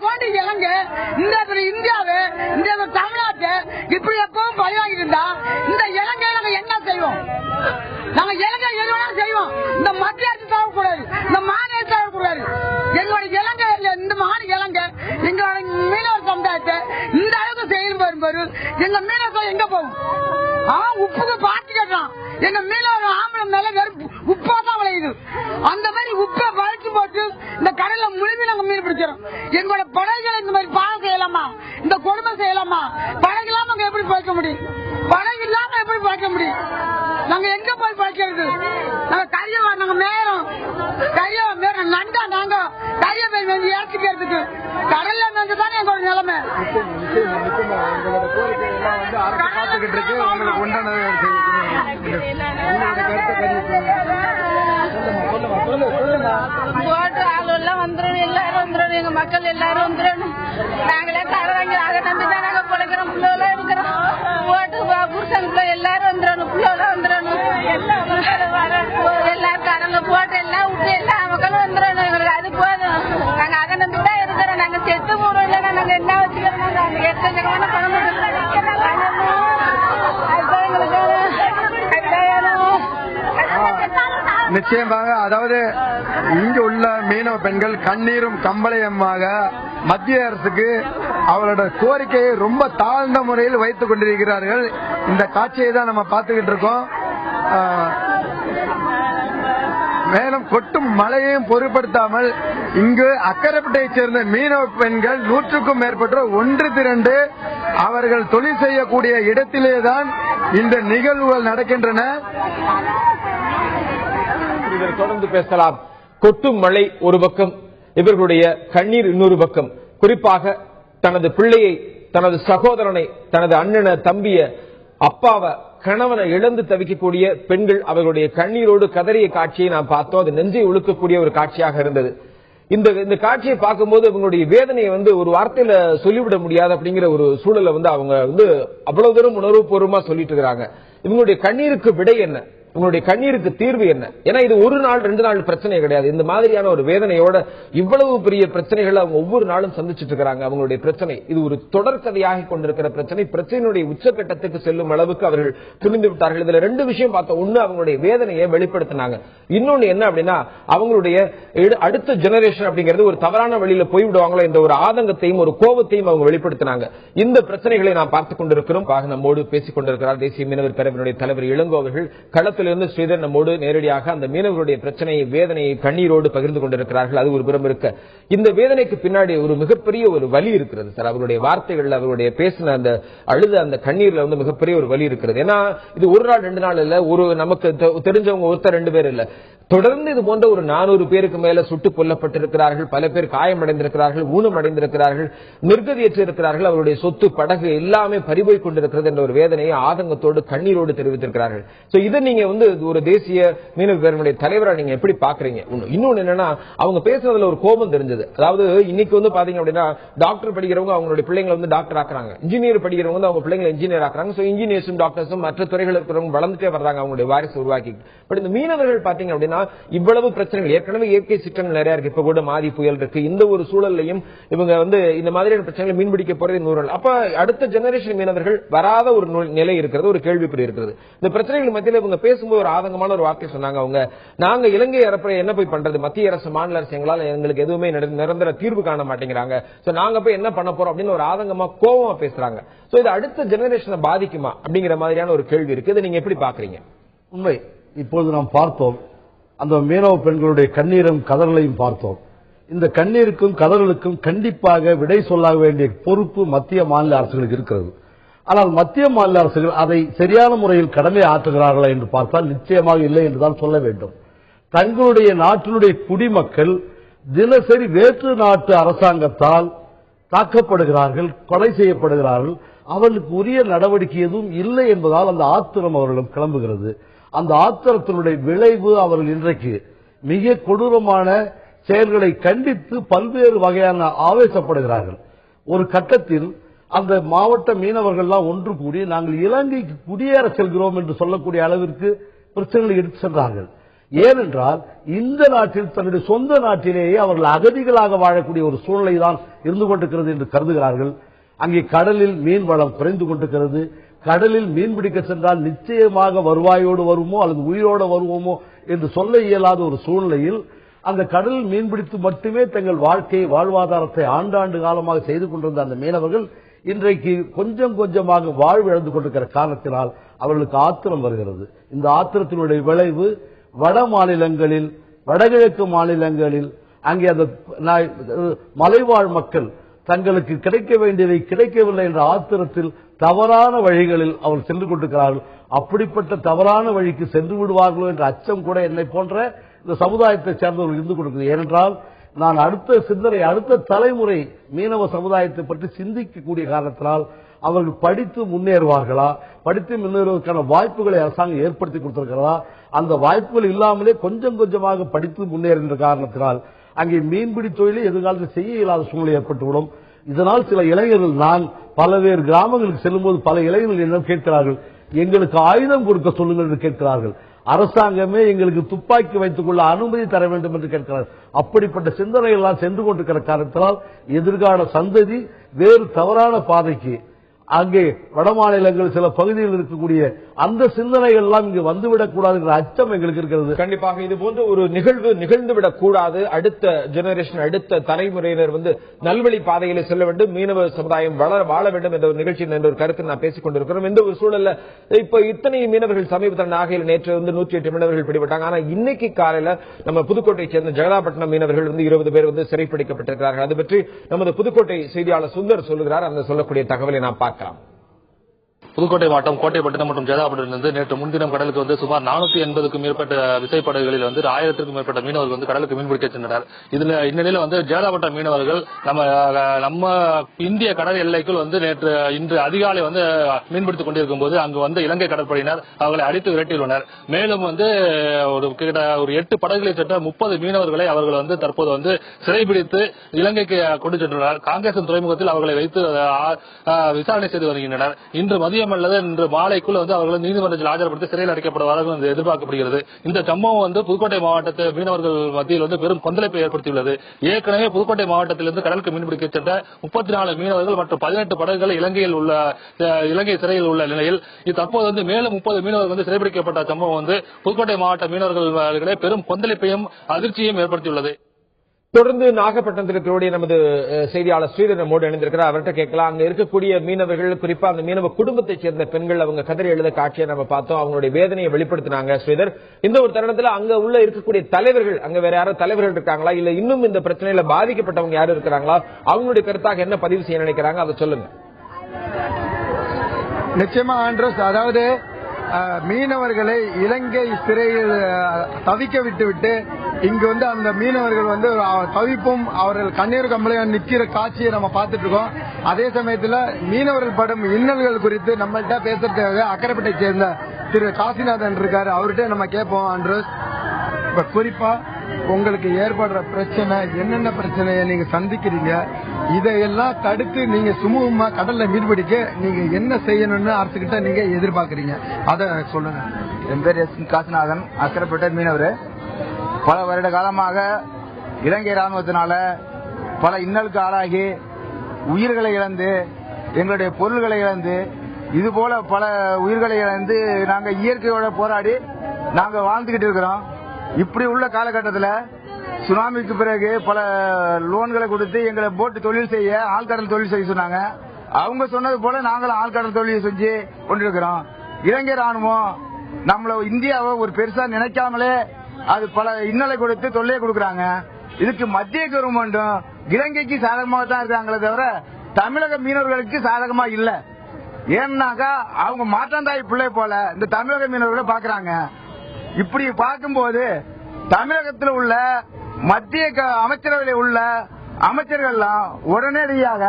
கொண்டு இலங்கை இந்த இந்தியாவை இந்த தமிழ்நாட்டை இப்படி எப்பவும் பழிவாங்கிட்டு இருந்தா இந்த இலங்கையை நாங்க என்ன செய்வோம்? நாங்க இலங்கை எதுவும் செய்வோம். இந்த மத்திய அரசு தேவைக்கூடாது, இந்த மாநில தேவைக்கூடாது. எங்களுடைய இலங்கை இந்த மாநில இலங்கை எங்களோட மீனவர் சமுதாயத்தை இந்த அளவுக்கு செயல் வரும்போது எங்க மீனவர் எங்க போகும்? உப்புக்கு பாட்டு கட்டுறான். எங்க மீனவர் ஆம்பளை மேல வெறும் உப்பா தான் விளையுது. அந்த மாதிரி உப்பை வளைச்சு போட்டு இந்த கடல்ல முழுவி நாங்க மீன் பிடிக்கிறோம். எங்களோட படகுகளை இந்த மாதிரி பாடம் செய்யலாமா? இந்த கொடுமை செய்யலாமா? படகு இல்லாம எப்படி பழைக்க முடியும்? படகு இல்லாம எப்படி பழைக்க முடியும்? நாங்க எங்க போய் பழைக்கிறது? நாங்க கரிய நாங்க மேலும் கரிய மேலும் நண்டா நாங்க கரிய மேல் இறச்சிக்கிறதுக்கு கடல்ல மேல தானே எங்களோட நிலைமை. காத்துக்கிட்டு இருக்கு. உங்களுக்கு உண்டான போட்டு ஆளுலாம் வந்துடும், எல்லாரும் வந்துடும், எங்க மக்கள் எல்லாரும் வந்துடும். நாங்களே கடை வாங்கி அதை நம்பிதான் நாங்க பிழைக்கிறோம். புள்ளோலாம் இருக்கிறோம். போட்டு புருஷனுக்குள்ள எல்லாரும் வந்துடணும், புள்ளோலாம் வந்துடணும். எல்லாரும் கடல போட்டு எல்லாம் விட்டு எல்லா மக்களும் வந்துடணும். எங்களுக்கு அது போதும். நாங்க அதை நம்பிதான் இருக்கிறோம். நாங்க செத்து போறோம். இல்லைன்னா நாங்க என்ன வச்சுக்கிறோம்? நாங்க எத்தனை பணம் நிச்சயமாக. அதாவது இங்க உள்ள மீனவ பெண்கள் கண்ணீரும் கம்பளையமாக மத்திய அரசுக்கு அவரோட கோரிக்கையை ரொம்ப தாழ்ந்த முறையில் வைத்துக் கொண்டிருக்கிறார்கள். இந்த காட்சியை தான் நம்ம பார்த்துக்கிட்டு இருக்கோம். மேலும் கொட்டும் மழையையும் பொருட்படுத்தாமல் இங்கு அக்கரைப்பட்டையைச் சேர்ந்த மீனவ பெண்கள் 100க்கும் மேற்பட்டோர் ஒன்று திரண்டு அவர்கள் தொழில் செய்யக்கூடிய இடத்திலேதான் இந்த நிகழ்வுகள் நடக்கின்றன. தொடர்ந்து பேசலாம். கொட்டும் மழை ஒரு பக்கம், இவர்களுடைய கண்ணீர் இன்னொரு பக்கம். குறிப்பாக தனது பிள்ளையை, தனது சகோதரனை, தனது அண்ணனை, தம்பிய, அப்பாவை, கணவனை இழந்து தவிக்கக்கூடிய பெண்கள் அவர்களுடைய கண்ணீரோடு கதறிய காட்சியை நாம் பார்த்தோம். அது நெஞ்சை உழுக்கக்கூடிய ஒரு காட்சியாக இருந்தது. இந்த காட்சியை பார்க்கும்போது இவங்களுடைய வேதனையை ஒரு வார்த்தையில சொல்லிவிட முடியாது அப்படிங்கிற ஒரு சூழலை அவங்க அவ்வளவு தூரம் உணர்வு பூர்வமா சொல்லிட்டு இருக்காங்க. இவங்களுடைய கண்ணீருக்கு விடை என்ன? உங்களுடைய கண்ணீருக்கு தீர்வு என்ன? ஏன்னா இது ஒரு நாள் 2 நாள் பிரச்சனை கிடையாது. இந்த மாதிரியான ஒரு வேதனையோட இவ்வளவு பெரிய பிரச்சனைகளை அவங்க ஒவ்வொரு நாளும் சந்திச்சுட்டு இருக்காங்க. அவங்களுடைய பிரச்சனை இது ஒரு தொடர்கதையாக கொண்டிருக்கிற பிரச்சனை. பிரச்சனையுடைய உச்சகட்டத்துக்கு செல்லும் அளவுக்கு அவர்கள் துணிந்து விட்டார்கள். இதுல 2 விஷயம் பார்த்தோம். ஒண்ணு, அவங்களுடைய வேதனையை வெளிப்படுத்தினாங்க. இன்னொன்னு என்ன அப்படின்னா, அவங்களுடைய அடுத்த ஜெனரேஷன் அப்படிங்கிறது ஒரு தவறான வழியில போய்விடுவாங்களோ என்ற ஒரு ஆதங்கத்தையும் ஒரு கோபத்தையும் அவங்க வெளிப்படுத்தினாங்க. இந்த பிரச்சனைகளை நாம் பார்த்துக் கொண்டிருக்கிறோம். நம்மோடு பேசிக் கொண்டிருக்கிறார் தேசிய மீனவர் பேரவையினுடைய தலைவர் இளங்கோ அவர்கள். களத்தில் சேலத்திலிருந்து ஸ்ரீதர் நம்மோடு நேரடியாக அந்த மீனவர்களுடைய பிரச்சனையை, வேதனையை கண்ணீரோடு பகிர்ந்து கொண்டிருக்கிறார்கள். அது ஒரு புறம் இருக்க, இந்த வேதனைக்கு பின்னாடி ஒரு மிகப்பெரிய ஒரு வலி இருக்கிறது சார். அவருடைய வார்த்தைகள், அவருடைய பேசின அந்த அழுத அந்த கண்ணீர்ல வந்து மிகப்பெரிய ஒரு வலி இருக்கிறது. ஏன்னா இது ஒரு நாள் 2 நாள் இல்ல, ஒரு நமக்கு தெரிஞ்சவங்க ஒருத்தர் 2 பேர் இல்ல, தொடர்ந்து இது போன்ற ஒரு 400 பேருக்கு மேல சுட்டுக் கொல்லப்பட்டிருக்கிறார்கள். பல பேர் காயமடைந்திருக்கிறார்கள், ஊனமடைந்திருக்கிறார்கள், நிர்கதியற்றிருக்கிறார்கள். அவருடைய சொத்து, படகு எல்லாமே பறிபோய் கொண்டிருக்கிறது என்ற ஒரு வேதனையை ஆதங்கத்தோடு கண்ணீரோடு தெரிவித்திருக்கிறார்கள். இதை நீங்க வந்து ஒரு தேசிய மீனவ பேரவையுடைய தலைவரா நீங்க எப்படி பாக்குறீங்க? இன்னொன்னு என்னன்னா, அவங்க பேசுறதுல ஒரு கோபம் தெரிஞ்சது. அதாவது இன்னைக்கு வந்து பாத்தீங்க அப்படின்னா, டாக்டர் படிக்கிறவங்க அவங்களுடைய பிள்ளைங்களை வந்து டாக்டர் ஆக்குறாங்க, இன்ஜினியர் படிக்கிறவங்க வந்து அவங்க பிள்ளைங்களை இன்ஜினியர் ஆக்குறாங்க. இன்ஜினியர்ஸும் டாக்டர்ஸும் மற்ற துறைகள் இருக்கிறவங்க வளர்ந்துட்டே வர்றாங்க, அவங்களுடைய வாரிசு உருவாக்கி. பட் இந்த மீனவர்கள் பாத்தீங்க அப்படின்னா இவ்வளவு பிரச்சனைகள், ஏற்கனவே இயற்கை சிற்றங்கள் நிறைய இருக்கு, இப்ப கூட மாதி புயல் இருக்கு. இந்த ஒரு சூழலையும் இவங்க வந்து இந்த மாதிரியான பிரச்சனைகளை மீன்பிடிக்க போறது 100 நாள். அப்ப அடுத்த ஜெனரேஷன் மீனவர்கள் வராத ஒரு நிலை இருக்கிறது, ஒரு கேள்விக்குறி இருக்கிறது. இந்த பிரச்சனைகள் மத்தியில் இவங்க பேசும்போது ஒரு ஆதங்கமான ஒரு வார்த்தை சொன்னாங்க. அவங்க, நாங்க இலங்கை அரசை என்ன போய் பண்றது, மத்திய அரசு, மாநில அரசு எங்களால் எங்களுக்கு எதுவுமே நிரந்தர தீர்வு காண மாட்டேங்கிறாங்க, நாங்க போய் என்ன பண்ண போறோம் அப்படின்னு ஒரு ஆதங்கமா, கோபமா பேசுறாங்க. இது அடுத்த ஜெனரேஷனை பாதிக்குமா அப்படிங்கிற மாதிரியான ஒரு கேள்வி இருக்கு. இதை நீங்க எப்படி பாக்குறீங்க? உண்மை. இப்பொழுது நாம் பார்த்தோம், அந்த மீனவ பெண்களுடைய கண்ணீரும் கதறலையும் பார்த்தோம். இந்த கண்ணீருக்கும் கதறலுக்கும் கண்டிப்பாக விடை சொல்ல வேண்டிய பொறுப்பு மத்திய மாநில அரசுகளுக்கு இருக்கிறது. ஆனால் மத்திய மாநில அரசுகள் அதை சரியான முறையில் கடமை ஆற்றுகிறார்களா என்று பார்த்தால் நிச்சயமாக இல்லை என்றுதான் சொல்ல வேண்டும். தங்களுடைய நாட்டினுடைய குடிமக்கள் தினசரி வேற்று நாட்டு அரசாங்கத்தால் தாக்கப்படுகிறார்கள், கொலை செய்யப்படுகிறார்கள். அவர்களுக்கு உரிய நடவடிக்கை எதுவும் இல்லை என்பதால் அந்த ஆத்திரம் அவர்களிடம் கிளம்புகிறது. அந்த ஆத்திரத்தினுடைய விளைவு அவர்கள் இன்றைக்கு மிக கொடூரமான செயல்களை கண்டித்து பல்வேறு வகையான ஆவேசப்படுகிறார்கள். ஒரு கட்டத்தில் அந்த மாவட்ட மீனவர்கள் ஒன்று கூடி நாங்கள் இலங்கைக்கு குடியேற செல்கிறோம் என்று சொல்லக்கூடிய அளவிற்கு பிரச்சனைகளை எடுத்து சென்றார்கள். ஏனென்றால் இந்த நாட்டில், தன்னுடைய சொந்த நாட்டிலேயே அவர்கள் அகதிகளாக வாழக்கூடிய ஒரு சூழ்நிலை தான் இருந்து கொண்டிருக்கிறது என்று கருதுகிறார்கள். அங்கே கடலில் மீன் வளம் குறைந்து கொண்டிருக்கிறது. கடலில் மீன்பிடிக்க சென்றால் நிச்சயமாக வருவாயோடு வருமோ அல்லது உயிரோடு வருவோமோ என்று சொல்ல இயலாத ஒரு சூழ்நிலையில் அந்த கடலில் மீன்பிடித்து மட்டுமே தங்கள் வாழ்க்கையை, வாழ்வாதாரத்தை ஆண்டாண்டு காலமாக செய்து கொண்டிருந்த அந்த மீனவர்கள் இன்றைக்கு கொஞ்சம் கொஞ்சமாக வாழ்வு இழந்து கொண்டிருக்கிற காரணத்தினால் அவர்களுக்கு ஆத்திரம் வருகிறது. இந்த ஆத்திரத்தினுடைய விளைவு வட மாநிலங்களில், வடகிழக்கு மாநிலங்களில் அங்கே அந்த மலைவாழ் மக்கள் தங்களுக்கு கிடைக்க வேண்டியதை கிடைக்கவில்லை என்ற ஆத்திரத்தில் தவறான வழிகளில் அவர் சென்று கொண்டிருக்கிறார்கள். அப்படிப்பட்ட தவறான வழிக்கு சென்று விடுவார்களோ என்ற அச்சம் கூட என்னை போன்ற இந்த சமுதாயத்தை சேர்ந்தவர்கள் இருந்து கொண்டிருக்கிறது. ஏனென்றால் நான் அடுத்த சிந்தனை, அடுத்த தலைமுறை மீனவ சமுதாயத்தை பற்றி சிந்திக்கக்கூடிய காரணத்தினால் அவர்கள் படித்து முன்னேறுவார்களா, படித்து முன்னேறுவதற்கான வாய்ப்புகளை அரசாங்கம் ஏற்படுத்தி கொடுத்திருக்கிறதா, அந்த வாய்ப்புகள் இல்லாமலே கொஞ்சம் கொஞ்சமாக படித்து முன்னேறுகின்ற காரணத்தினால் அங்கே மீன்பிடி தொழிலை எதிர்காலத்தில் செய்ய இயலாத சூழ்நிலை ஏற்பட்டுவிடும். இதனால் சில இளைஞர்கள், நான் பல்வேறு கிராமங்களுக்கு செல்லும்போது பல இளைஞர்கள் என்னிடம் கேட்கிறார்கள், எங்களுக்கு ஆயுதம் கொடுக்க சொல்லுங்கள் என்று கேட்கிறார்கள். அரசாங்கமே எங்களுக்கு துப்பாக்கி வைத்துக் கொள்ள அனுமதி தர வேண்டும் என்று கேட்கிறார்கள். அப்படிப்பட்ட சிந்தனைகள் எல்லாம் சென்று கொண்டிருக்கிற காரணத்தினால் எதிர்கால சந்ததி வேறு தவறான பாதைக்கு, அங்கே வட மாநிலங்கள் சில பகுதியில் இருக்கக்கூடிய அந்த சிந்தனைகள் எல்லாம் இங்கு வந்துவிடக் கூடாது என்ற அச்சம் எங்களுக்கு இருக்கிறது. கண்டிப்பாக இது போன்ற ஒரு நிகழ்வு நிகழ்ந்துவிடக் கூடாது. அடுத்த ஜெனரேஷன், அடுத்த தலைமுறையினர் நல்வழி பாதையில் செல்ல வேண்டும், மீனவ சமுதாயம் வாழ வேண்டும் என்ற ஒரு நிகழ்ச்சி என்ற ஒரு கருத்து நான் பேசிக் கொண்டிருக்கிறோம். இந்த ஒரு சூழல்ல இப்ப இத்தனை மீனவர்கள் சமீபத்தில் நாகையில் நேற்று 108 மீனவர்கள் பிடிபட்டாங்க. ஆனா இன்னைக்கு காலையில நம்ம புதுக்கோட்டையை சேர்ந்த ஜெகதாப்பட்டினம் மீனவர்கள் 20 பேர் சிறைப்பிடிக்கப்பட்டிருக்கிறார்கள். அது பற்றி நமது புதுக்கோட்டை செய்தியாளர் சுந்தர் சொல்லுகிறார். அந்த சொல்லக்கூடிய தகவலை நாம் பார்க்கலாம். புதுக்கோட்டை மாவட்டம் கோட்டைப்பட்டினம் மற்றும் ஜெகதாப்பட்டினத்திலிருந்து நேற்று முன்தினம் கடலுக்கு சுமார் 480க்கும் மேற்பட்ட விசைப்படகுகளில் 1000க்கும் மேற்பட்ட மீனவர்கள் கடலுக்கு மீன்பிடிக்க சென்றனர். இதுல இந்நிலையில ஜெகதாப்பட்டினம் மீனவர்கள் நம்ம இந்திய கடல் எல்லைக்குள் இன்று அதிகாலை மீன்பிடித்துக் கொண்டிருக்கும் போது அங்கு இலங்கை கடற்படையினர் அவர்களை அடித்து விரட்டியுள்ளனர். மேலும் ஒரு 8 படகுகளை சென்ற 30 மீனவர்களை அவர்கள் தற்போது சிறைபிடித்து இலங்கைக்கு கொண்டு சென்றுள்ளனர். காங்கேசன் துறைமுகத்தில் அவர்களை வைத்து விசாரணை செய்து வருகின்றனர். இன்று மதியம் அல்லது இன்று மாலைக்குள் அவர்கள் நீதிமன்றத்தில் ஆஜர்படுத்தி சிறையில் அடைக்கப்படுவார்கள் எதிர்பார்க்கப்படுகிறது. இந்த சம்பவம் புதுக்கோட்டை மாவட்டத்து மீனவர்கள் மத்தியில் பெரும் கொந்தளிப்பை ஏற்படுத்தியுள்ளது. ஏற்கனவே புதுக்கோட்டை மாவட்டத்திலிருந்து கடலுக்கு மீன்பிடிக்க சென்ற 34 மீனவர்கள் மற்றும் 18 படகுகள் இலங்கை சிறையில் உள்ள நிலையில் தற்போது மேலும் 30 மீனவர்கள் சிறைபிடிக்கப்பட்ட சம்பவம் புதுக்கோட்டை மாவட்ட மீனவர்களிடையே பெரும் கொந்தளிப்பையும் அதிர்ச்சியையும் ஏற்படுத்தியுள்ளது. தொடர்ந்து நாகப்பட்டினத்தில் இருக்கக்கூடிய நமது செய்தியாளர் ஸ்ரீதர் நம்மோடு இணைந்திருக்கிறார். அவர்கிட்ட கேட்கலாம். அங்க இருக்கக்கூடிய மீனவர்கள், குறிப்பா அந்த மீனவ குடும்பத்தைச் சேர்ந்த பெண்கள், அவங்க கதறி எழுத காட்சியை நம்ம பார்த்தோம். அவங்களுடைய வேதனையை வெளிப்படுத்தினாங்க. ஸ்ரீதர், இந்த ஒரு தருணத்துல அங்க உள்ள இருக்கக்கூடிய தலைவர்கள், அங்க வேற யாரும் தலைவர்கள் இருக்காங்களா, இல்ல இன்னும் இந்த பிரச்சனையில பாதிக்கப்பட்டவங்க யாரும் இருக்கிறாங்களா, அவங்களுடைய கருத்தாக என்ன பதிவு செய்ய நினைக்கிறாங்க, அதை சொல்லுங்க. நிச்சயமா ஆண்ட்ரோஸ், அதாவது மீனவர்களை இலங்கை சிறையில் தவிக்க விட்டு இங்கு வந்து அந்த மீனவர்கள் வந்து தவிப்பும் அவர்கள் கண்ணீர் கம்பளையும் நிக்கிற காட்சியை நம்ம பார்த்துட்டு இருக்கோம். அதே சமயத்தில் மீனவர்கள் படும் இன்னல்கள் குறித்து நம்மள்கிட்ட பேசுறதுக்காக அக்கரைப்பட்டை சேர்ந்த திரு காசிநாதன் இருக்காரு. அவர்கிட்ட நம்ம கேட்போம். ஆண்ட்ரோஸ், இப்ப குறிப்பா உங்களுக்கு ஏற்படுற பிரச்சனை, என்னென்ன பிரச்சனையை நீங்க சந்திக்கிறீங்க, இதையெல்லாம் தடுத்து நீங்க சுமூகமா கடல்ல மீன்பிடிக்க நீங்க என்ன செய்யணும்னு அரசுகிட்ட நீங்க எதிர்பார்க்கறீங்க, அத சொல்லுங்க. என் பேர் எஸ் காசிநாதன், அக்கரைப்பட்டை மீனவர். பல வருட காலமாக இலங்கை ராணுவத்தினால பல இன்னலுக்கு ஆளாகி உயிர்களை இழந்து, எங்களுடைய பொருள்களை இழந்து, இது போல பல உயிர்களை இழந்து நாங்க இயற்கையோட போராடி நாங்க வாழ்ந்துகிட்டு இருக்கிறோம். இப்படி உள்ள காலகட்டத்தில் சுனாமிக்கு பிறகு பல லோன்களை கொடுத்து எங்களை போட்டு தொழில் செய்ய, ஆழ்கடல் தொழில் செய்ய சொன்னாங்க. அவங்க சொன்னது போல நாங்களும் ஆழ்கடல் தொழில் செஞ்சு கொண்டிருக்கிறோம். இலங்கை ராணுவம் நம்மள இந்தியாவை ஒரு பெருசா நினைக்காமலே அது பல இன்னலை கொடுத்து தொல்லையை கொடுக்கறாங்க. இதுக்கு மத்திய கவர்மெண்டும் இலங்கைக்கு சாதகமாக தான் இருக்காங்களே தவிர தமிழக மீனவர்களுக்கு சாதகமா இல்ல. ஏன்னாக்கா அவங்க மாற்றாந்தாய் பிள்ளை போல இந்த தமிழக மீனவர்களை பாக்குறாங்க. இப்படி பார்க்கும்போது தமிழகத்தில் உள்ள மத்திய அமைச்சரவையில் உள்ள அமைச்சர்கள்லாம் உடனடியாக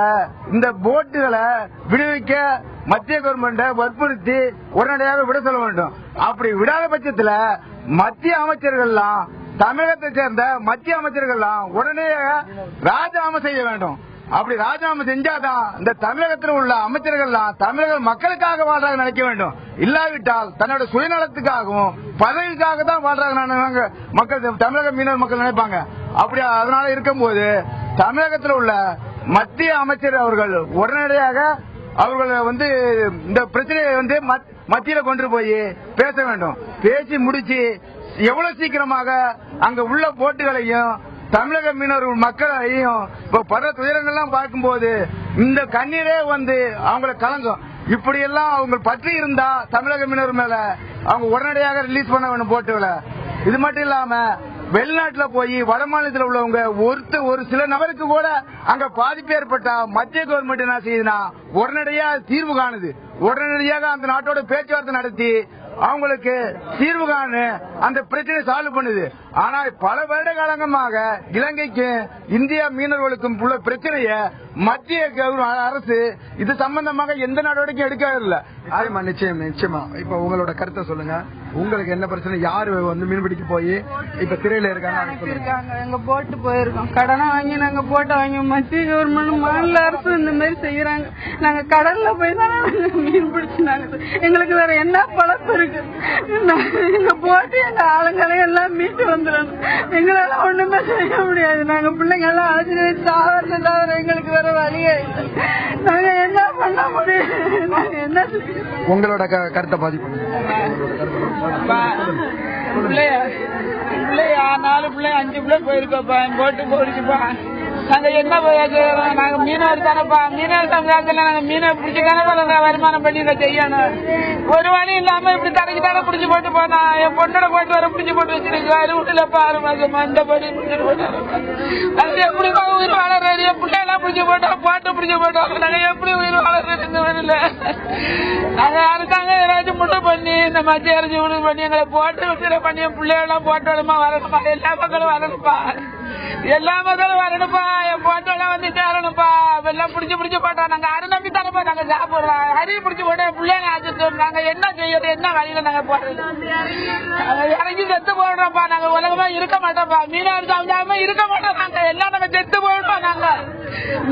இந்த போட்டுகளை விடுவிக்க மத்திய கவர்மெண்ட்டை வற்புறுத்தி உடனடியாக விட சொல்ல வேண்டும். அப்படி விடாத பட்சத்தில் மத்திய அமைச்சர்கள்லாம், தமிழகத்தை சேர்ந்த மத்திய அமைச்சர்கள்லாம் உடனே ராஜினாமா செய்ய வேண்டும். அப்படி ராஜினாமா செஞ்சாதான் இந்த தமிழகத்தில் உள்ள அமைச்சர்கள்லாம் தமிழக மக்களுக்காக வாழ்றாங்க நினைக்க வேண்டும். இல்லாவிட்டால் தன்னோட சுயநலத்துக்காகவும் பதவிக்காக தான் வாழ்றாங்க மக்கள், தமிழக மீனவர் மக்கள் நினைப்பாங்க. அப்படி அதனால இருக்கும்போது தமிழகத்தில் உள்ள மத்திய அமைச்சர் அவர்கள் உடனடியாக அவர்களை வந்து இந்த பிரச்சனையை வந்து மத்தியில கொண்டு போய் பேச வேண்டும். பேசி முடிச்சு எவ்வளவு சீக்கிரமாக அங்க உள்ள போட்டுகளையும் தமிழக மீனவர்கள் மக்களையும் பல துயரங்கள்லாம் பார்க்கும்போது இந்த கண்ணீரே வந்து அவங்களை கலங்கும். இப்படி எல்லாம் அவங்க பற்றி இருந்தா தமிழக மீனவர் மேல அவங்க உடனடியாக ரிலீஸ் பண்ண வேண்டும் போட்டுகளை. இது மட்டும் இல்லாம வெளிநாட்டுல போய் வட மாநிலத்தில் உள்ளவங்க ஒரு சில நபருக்கு கூட அங்க பாதிப்பு ஏற்பட்டா மத்திய கவர்மெண்ட் என்ன செய்யுதுன்னா உடனடியாக தீர்வு காணுது. உடனடியாக அந்த நாட்டோட பேச்சுவார்த்தை நடத்தி அவங்களுக்கு தீர்வு காணு அந்த பிரச்சனை சால்வ் பண்ணுது. ஆனால் பல வருட காலங்கமாக இலங்கைக்கு இந்தியா மீனவர்களுக்கும் உள்ள பிரச்சனைய மத்திய அரசு இது சம்பந்தமாக எந்த நடவடிக்கையும் எடுக்கவில்லை. நிச்சயமா இப்ப உங்களோட கருத்தை சொல்லுங்க. உங்களுக்கு என்ன பிரச்சனை? யாரு வந்து மீன்பிடிக்க போய் இப்ப சிறையில இருக்காங்க? எங்க போட்டு போயிருக்கோம், கடனை வாங்கி நாங்க போட்டு வாங்கி மத்திய கவர்மெண்ட் மாநில அரசு இந்த மாதிரி செய்யறாங்க. நாங்க கடல்ல போய் தான் மீன் பிடிச்சினாங்க. எங்களுக்கு வேற என்ன பழப்பு இருக்கு? எங்க போட்டு எங்க ஆளுங்களை எல்லாம் மீட்டு வந்துடணும். எங்களால ஒண்ணுமே செய்ய முடியாது. நாங்க பிள்ளைங்க எல்லாம் அழைச்சிட்டு சாவறது தவிர எங்களுக்கு வேற வழியே இல்லை. நாங்க என்ன பண்ண முடியும்? நாங்க என்ன உங்களோட கருத்தை பாதிப்பு? பிள்ளையா 4 பிள்ளை 5 பிள்ளை போயிருக்கோப்பா, போட்டு போயிடுச்சுப்பா. நாங்க என்ன நாங்க மீனவர் தானப்பா, மீனவர் சமுதாயத்துல நாங்க மீனை பிடிச்சதானப்பா நாங்க வருமானம் பண்ணி செய்யணும். ஒரு வழி இல்லாம இப்படி தடைக்கு தடை பிடிச்சு போட்டு போனா என் பொண்ணோட போட்டு வர பிடிச்சு போட்டு வச்சிருக்காரு. வீட்டுலப்பா 6 மாசம் அந்த படி பிடிச்சிட்டு போட்டாரு. அது எப்படி உயிர் வாழறது? என் பிள்ளை எல்லாம் பிடிச்சு போட்டோம், போட்டு பிடிச்சு போட்டோம். நாங்க எப்படி உயிர் வாழறது? இந்த வரல நாங்க யாருக்காங்க ஏதாச்சும் முட்டை பண்ணி இந்த மத்திய அரசு உணவு பண்ணி எங்களை போட்டு வச்சுட பண்ணி என் பிள்ளைகள்லாம் போட்டு வரணுமா? வரணுமா? எல்லா மக்களும் வரணும்ப்பா, எல்லா மக்களும் வரணும்ப்பா. என் போட்டோலாம் வந்து சேரணும்ப்பா. எல்லாம் பிடிச்சு பிடிச்சு போட்டோம். நாங்க அரை நம்பி தரப்பா நாங்க சாப்பிடுறோம். அரிய பிடிச்சு போட்டோம். என் பிள்ளைங்க ஆச்சு. நாங்க என்ன செய்யறது? என்ன வழியில நாங்க போடுறது? இறங்கி செத்து போடுறோம்ப்பா. நாங்க உலகமா இருக்க மாட்டோம்ப்பா. மீனவர் சமுதாயமா இருக்க மாட்டோம். நாங்க எல்லாம் நம்ம செத்து போயிட்டோம். நாங்க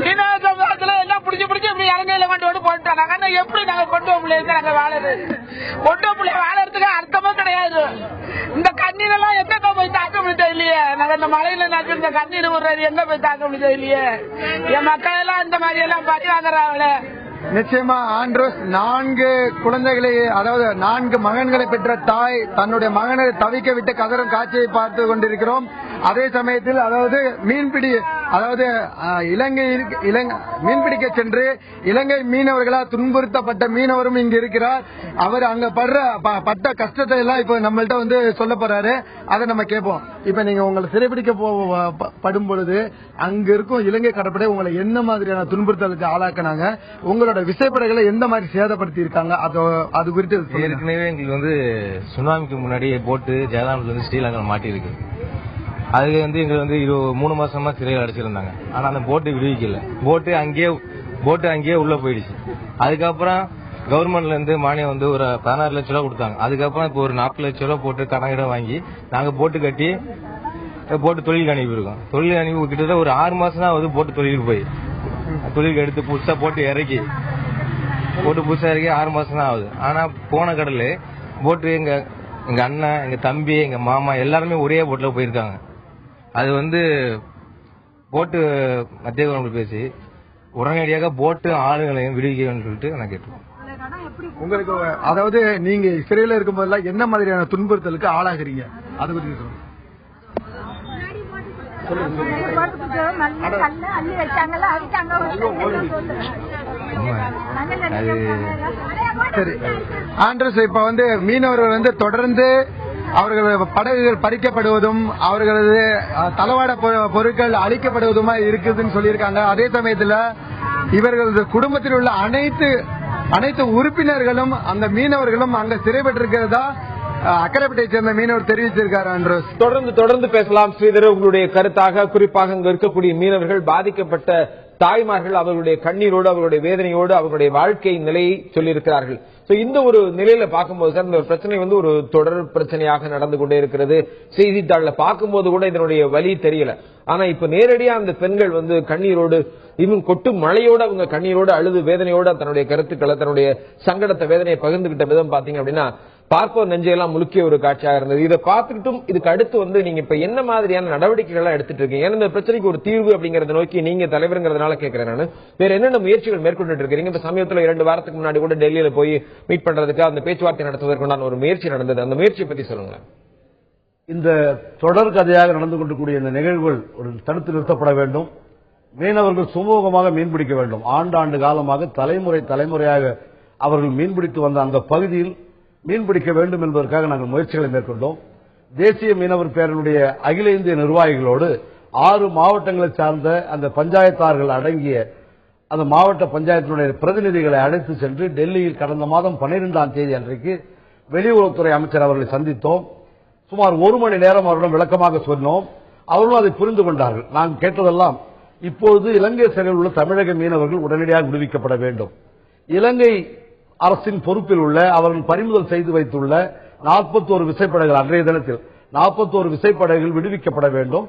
மீனவர் சமுதாயத்துல எல்லாம் பிடிச்சு பிடிச்சி இப்படி இறங்கையில கொண்டு போட்டோம். நாங்க எப்படி நாங்க கொண்டு பிள்ளைங்க நாங்க வாழறது? கொண்டு பிள்ளை வாழறதுக்கு அர்த்தமும் கிடையாது. இந்த கண்ணீர் எல்லாம் எங்க போய் தாக்க முடியாது இல்லையே. நாங்க இந்த மழையில நாட்டு இந்த கண்ணீர் விடுறது எங்க போய் தாக்க முடியாது இல்லையே. என் மக்கள் எல்லாம் இந்த மாதிரி எல்லாம் பறி வாங்குறாங்கள. நிச்சயமா ஆண்ட்ரோஸ் 4 குழந்தைகளை, அதாவது 4 மகன்களை பெற்ற தாய் தன்னுடைய மகனை தவிக்க விட்டு கதறும் காட்சியை பார்த்து கொண்டிருக்கிறோம். அதே சமயத்தில் அதாவது மீன்பிடிக்க சென்று இலங்கை மீனவர்களால் துன்புறுத்தப்பட்ட மீனவரும் இங்க இருக்கிறார். அவர் அங்க பட்ட கஷ்டத்தை எல்லாம் இப்ப நம்மள்ட்ட வந்து சொல்ல போறாரு. அதை நம்ம கேட்போம். இப்ப நீங்க உங்களை சிறைபிடிக்க படும் பொழுது அங்க இருக்கும் இலங்கை கடற்படை உங்களை என்ன மாதிரியான துன்புறுத்தலுக்கு ஆளாக்குனாங்க, உங்களோட விசைப்படைகளை எந்த மாதிரி சேதப்படுத்தி இருக்காங்க, அது குறித்து ஏற்கனவே எங்களுக்கு வந்து சுனாமிக்கு முன்னாடி போட்டு ஜெயலலிதா வந்து ஸ்ரீலங்கா மாட்டி இருக்கு. அதுக்கு வந்து எங்களுக்கு வந்து 3 மாசமா சிறையில் அடைச்சிருந்தாங்க. ஆனா அந்த போட்டு விடுவிக்கல. போட்டு அங்கேயே உள்ள போயிடுச்சு. அதுக்கப்புறம் கவர்மெண்ட்ல இருந்து மானியம் வந்து ஒரு 16 லட்சம் ரூபாய் கொடுத்தாங்க. அதுக்கப்புறம் இப்போ ஒரு 40 லட்சம் ரூபாய் போட்டு கடனிடம் வாங்கி நாங்க போட்டு கட்டி போட்டு தொழிலுக்கு அனுப்பியிருக்கோம். தொழில் அனுப்பி கிட்டத்தட்ட ஒரு 6 மாசம் தான் வந்து போட்டு தொழிலுக்கு போய் தொழிலுக்கு எடுத்து புதுசா போட்டு இறக்கி 6 மாசம் தான் ஆகுது. ஆனா போன கடல்ல போட்டு எங்க அண்ணன், எங்க தம்பி, எங்க மாமா எல்லாருமே ஒரே போட்ல போயிருக்காங்க. அது வந்து போட்டு மத்திய கவர்மெண்ட் பேசி உடனடியாக போட்டு ஆளுங்களையும் விடுவிக்க வேண்டும் சொல்லிட்டு நான் கேட்டுருக்கேன். உங்களுக்கு அதாவது நீங்க சிறையில இருக்கும் போதெல்லாம் என்ன மாதிரியான துன்புறுத்தலுக்கு ஆளாகிறீங்க அதை பத்தி சொல்லுங்க. சரி ஆண்ட்ரஸ், இப்ப வந்து மீனவர்கள் வந்து தொடர்ந்து அவர்களது படகுகள் பறிக்கப்படுவதும் அவர்களது தளவாட பொருட்கள் அழிக்கப்படுவதுமா இருக்குதுன்னு சொல்லியிருக்காங்க. அதே சமயத்துல இவர்களது குடும்பத்தில் உள்ள அனைத்து உறுப்பினர்களும் அந்த மீனவர்களும் அங்க சிறைப்பட்டிருக்கிறதா அக்கரைப்பட்டை சேர்ந்த மீனவர் தெரிவிச்சிருக்காரு. ஆண்ட்ரஸ், தொடர்ந்து பேசலாம். ஸ்ரீதர், உங்களுடைய கருத்தாக குறிப்பாக அங்க இருக்கக்கூடிய மீனவர்கள், பாதிக்கப்பட்ட தாய்மார்கள் அவர்களுடைய கண்ணீரோடு, அவர்களுடைய வேதனையோடு அவர்களுடைய வாழ்க்கை நிலையை சொல்லியிருக்கிறார்கள். இந்த ஒரு நிலையில பார்க்கும்போது சார், இந்த பிரச்சனை வந்து ஒரு தொடர் பிரச்சனையாக நடந்து கொண்டே இருக்கிறது. செய்தித்தாள்ல பார்க்கும்போது கூட இதனுடைய வலி தெரியல. ஆனா இப்ப நேரடியா அந்த பெண்கள் வந்து கண்ணீரோடு, இன்னும் கொட்டும் மழையோடு அவங்க கண்ணீரோடு அழுது வேதனையோடு தன்னுடைய கருத்துக்களை, தன்னுடைய சங்கடத்தை, வேதனையை பகிர்ந்துகிட்ட விதம் பாத்தீங்க அப்படின்னா பார்ப்போர் நெஞ்சையெல்லாம் முழுக்கிய ஒரு காட்சியாக இருந்தது. இதை பார்த்துக்கிட்டும் இதுக்கு அடுத்து வந்து நீங்க இப்ப என்ன மாதிரியான நடவடிக்கைகள் எடுத்துட்டு இருக்கீங்க? ஏன்னா இந்த பிரச்சனைக்கு ஒரு தீர்வு அப்படிங்கறத நோக்கி நீங்க தலைவருங்கிறதுனால கேட்கிறேன். நான் வேற என்னென்ன முயற்சிகள் மேற்கொண்டு இருக்கீங்க? இப்ப சமயத்துல 2 வாரத்துக்கு முன்னாடி கூட டெல்லியில போய் மீட் பண்றதுக்கு, அந்த பேச்சுவார்த்தை நடத்துவதற்குண்டான ஒரு முயற்சி நடந்தது. அந்த முயற்சியை பத்தி சொல்லுங்க. இந்த தொடர் கதையாக நடந்து கொண்டிருக்கூடிய இந்த நிகழ்வுகள் ஒரு தடுத்து நிறுத்தப்பட வேண்டும். மீனவர்கள் சுமூகமாக மீன்பிடிக்க வேண்டும். ஆண்டாண்டு காலமாக தலைமுறையாக அவர்கள் மீன்பிடித்து வந்த அந்த பகுதியில் மீன்பிடிக்க வேண்டும் என்பதற்காக நாங்கள் முயற்சிகளை மேற்கொண்டோம். தேசிய மீனவர் பேரனுடைய அகில இந்திய நிர்வாகிகளோடு 6 மாவட்டங்களை சார்ந்த அந்த பஞ்சாயத்தார்கள் அடங்கிய அந்த மாவட்ட பஞ்சாயத்தினுடைய பிரதிநிதிகளை அழைத்து சென்று டெல்லியில் கடந்த மாதம் 12ஆம் தேதி அன்றைக்கு வெளியுறவுத்துறை அமைச்சர் அவர்களை சந்தித்தோம். சுமார் 1 மணி நேரம் அவரிடம் விளக்கமாக சொன்னோம். அவர்களும் அதை புரிந்து கொண்டார்கள். நாங்கள் கேட்டதெல்லாம், இப்பொழுது இலங்கை சிறையில் உள்ள தமிழக மீனவர்கள் உடனடியாக விடுவிக்கப்பட வேண்டும். இலங்கை அரசின் பொறுப்பில் உள்ள அவர்கள் பறிமுதல் செய்து வைத்துள்ள 41 விசைப்படகுகள், அன்றைய தினத்தில் 41 விசைப்படகுகள் விடுவிக்கப்பட வேண்டும்.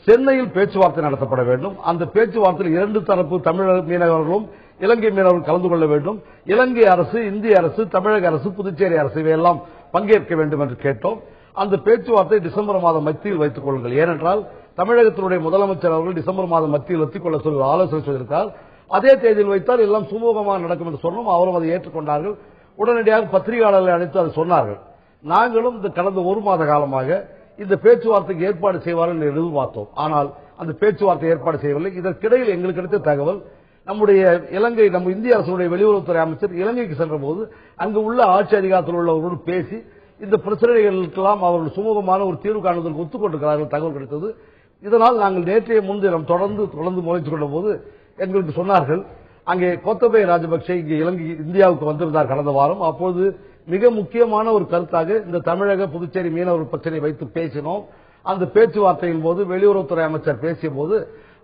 சென்னையில் பேச்சுவார்த்தை நடத்தப்பட வேண்டும். அந்த பேச்சுவார்த்தையில் 2 தரப்பு தமிழக மீனவர்களும் இலங்கை மீனவர்கள் கலந்து கொள்ள வேண்டும். இலங்கை அரசு, இந்திய அரசு, தமிழக அரசு, புதுச்சேரி அரசு இவையெல்லாம் பங்கேற்க வேண்டும் என்று கேட்டோம். அந்த பேச்சுவார்த்தை டிசம்பர் மாதம் மத்தியில் வைத்துக் கொள்ளுங்கள். ஏனென்றால் தமிழகத்தினுடைய முதலமைச்சர் அவர்கள் டிசம்பர் மாதம் மத்தியில் வைத்துக் கொள்ள சொல்லி ஆலோசனை சொல்லியிருக்கார். அதே தேதியில் வைத்தால் எல்லாம் சுமூகமாக நடக்கும் என்று சொன்னோம். அவரும் அதை ஏற்றுக்கொண்டார்கள். உடனடியாக பத்திரிகையாளர்களை அழைத்து அதை சொன்னார்கள். நாங்களும் இந்த கடந்த 1 மாத காலமாக இந்த பேச்சுவார்த்தைக்கு ஏற்பாடு செய்வார்கள் என்று எதிர்பார்த்தோம். ஆனால் அந்த பேச்சுவார்த்தை ஏற்பாடு செய்யவில்லை. இதற்கிடையில் எங்களுக்கு கிடைத்த தகவல், நம்ம இந்திய அரசுடைய வெளியுறவுத்துறை அமைச்சர் இலங்கைக்கு சென்ற போது அங்கு உள்ள ஆட்சி அதிகாரத்தில் உள்ளவர்களோடு பேசி இந்த பிரச்சனைகளுக்கெல்லாம் அவர்கள் சுமூகமான ஒரு தீர்வு காணுவதற்கு ஒத்துக்கொண்டிருக்கிறார்கள் தகவல் கிடைத்தது. இதனால் நாங்கள் நேற்றைய முன்தினம் தொடர்ந்து முயற்சி கொண்ட போது எங்களுக்கு சொன்னார்கள், அங்கே கோத்தபய ராஜபக்சே இங்கே இந்தியாவுக்கு வந்திருந்தார் கடந்த வாரம். அப்போது மிக முக்கியமான ஒரு கருத்தாக இந்த தமிழக புதுச்சேரி மீனவர் பிரச்சனை வைத்து பேசினோம். அந்த பேச்சுவார்த்தையின் போது வெளியுறவுத்துறை அமைச்சர் பேசிய போது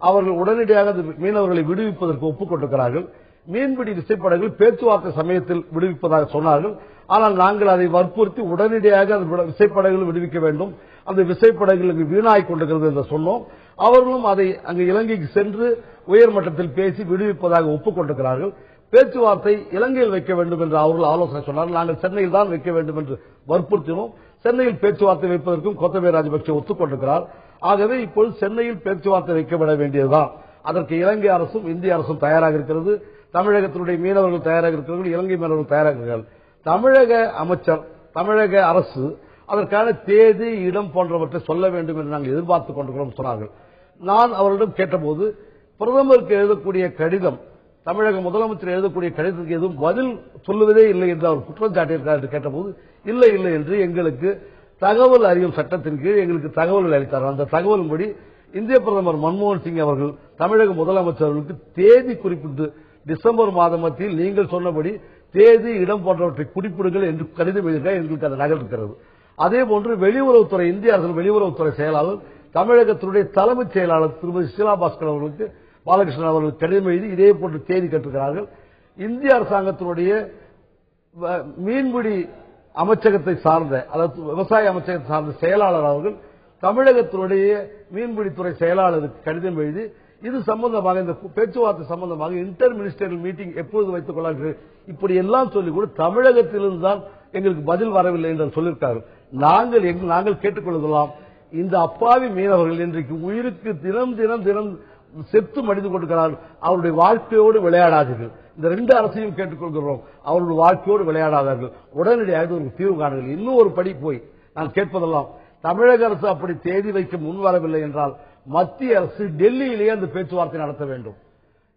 அவர்கள் உடனடியாக மீனவர்களை விடுவிப்பதற்கு ஒப்புக்கொண்டிருக்கிறார்கள். மீன்பிடி விசைப்படகுகள் பேச்சுவார்த்தை சமயத்தில் விடுவிப்பதாக சொன்னார்கள். ஆனால் நாங்கள் அதை வற்புறுத்தி உடனடியாக அந்த விசைப்படகுகள் விடுவிக்க வேண்டும், அந்த விசைப்படகுகளுக்கு வீணாய் கொண்டிருக்கிறது என்று சொன்னோம். அவர்களும் அதை அங்கு இலங்கைக்கு சென்று உயர்மட்டத்தில் பேசி விடுவிப்பதாக ஒப்புக்கொண்டிருக்கிறார்கள். பேச்சுவார்த்தை இலங்கையில் வைக்க வேண்டும் என்று அவர்கள் ஆலோசனை சொன்னார்கள். நாங்கள் சென்னையில் தான் வைக்க வேண்டும் என்று வற்புறுத்தினோம். சென்னையில் பேச்சுவார்த்தை வைப்பதற்கும் கோத்தபய ராஜபக்சே ஒத்துக்கொண்டிருக்கிறார். ஆகவே இப்போது சென்னையில் பேச்சுவார்த்தை வைக்கப்பட வேண்டியதுதான். அதற்கு இலங்கை அரசும் இந்திய அரசும் தயாராக இருக்கிறது. தமிழகத்தினுடைய மீனவர்கள் தயாராக இருக்கிறார்கள், இலங்கை மீனவர்கள் தயாராக இருக்கிறார்கள். தமிழக அமைச்சர், தமிழக அரசு அதற்கான தேதி இடம் போன்றவற்றை சொல்ல வேண்டும் என்று நாங்கள் எதிர்பார்த்துக் கொண்டிருக்கிறோம் சொன்னார்கள். நான் அவரிடம் கேட்டபோது பிரதமருக்கு எழுதக்கூடிய கடிதம், தமிழக முதலமைச்சர் எழுதக்கூடிய கடிதத்துக்கு எதுவும் பதில் சொல்லுவதே இல்லை என்று அவர் குற்றம் சாட்டியிருக்கிறார் என்று கேட்டபோது இல்லை இல்லை என்று எங்களுக்கு தகவல் அறியும் சட்டத்தின் கீழ் எங்களுக்கு தகவல்கள் அளித்தார். அந்த தகவலின்படி இந்திய பிரதமர் மன்மோகன் சிங் அவர்கள் தமிழக முதலமைச்சர்களுக்கு தேதி குறிப்பிட்டு டிசம்பர் மாதம் மத்தியில் நீங்கள் சொன்னபடி தேதி இடம் போன்றவற்றை குறிப்பிடுங்கள் என்று கடிதம் எழுதியிருக்க எங்களுக்கு அந்த நகல் இருக்கிறது. அதே போன்று வெளியுறவுத்துறை, இந்திய அரசின் வெளியுறவுத்துறை செயலாளர் தமிழகத்தினுடைய தலைமைச் செயலாளர் திருமதி ஷீலா பாஸ்கர் அவர்களுக்கு, பாலகிருஷ்ணன் அவர்களுக்கு கடிதம் எழுதி இதே போன்று தேதி கேட்டிருக்கிறார்கள். இந்திய அரசாங்கத்தினுடைய மீன்பிடி அமைச்சகத்தை சார்ந்த, அதாவது விவசாய அமைச்சகத்தை சார்ந்த செயலாளர் அவர்கள் தமிழகத்தினுடைய மீன்பிடித்துறை செயலாளருக்கு கடிதம் எழுதி இது சம்பந்தமாக, இந்த பேச்சுவார்த்தை சம்பந்தமாக இன்டர் மினிஸ்டரியல் மீட்டிங் எப்பொழுது வைத்துக் கொள்ளார்கள் இப்படி எல்லாம் சொல்லி கூட தமிழகத்திலிருந்து தான் எங்களுக்கு பதில் வரவில்லை என்று சொல்லியிருக்கார்கள். நாங்கள் கேட்டுக்கொள்ளலாம், இந்த அப்பாவி மீனவர்கள் இன்றைக்கு உயிருக்கு தினம் தினம் தினம் செத்து மடிந்து கொண்டிருக்கிறார்கள். அவருடைய வாழ்க்கையோடு விளையாடாதீர்கள். இந்த ரெண்டு அரசையும் கேட்டுக்கொள்கிறோம், அவருடைய வாழ்க்கையோடு விளையாடாதார்கள், உடனடியாக ஒரு தீர்வு காணுங்கள். இன்னும் ஒரு படி போய் நான் கேட்பதெல்லாம், தமிழக அரசு அப்படி தேதி வைக்க முன்வரவில்லை என்றால் மத்திய அரசு டெல்லியிலேயே அந்த பேச்சுவார்த்தை நடத்த வேண்டும்.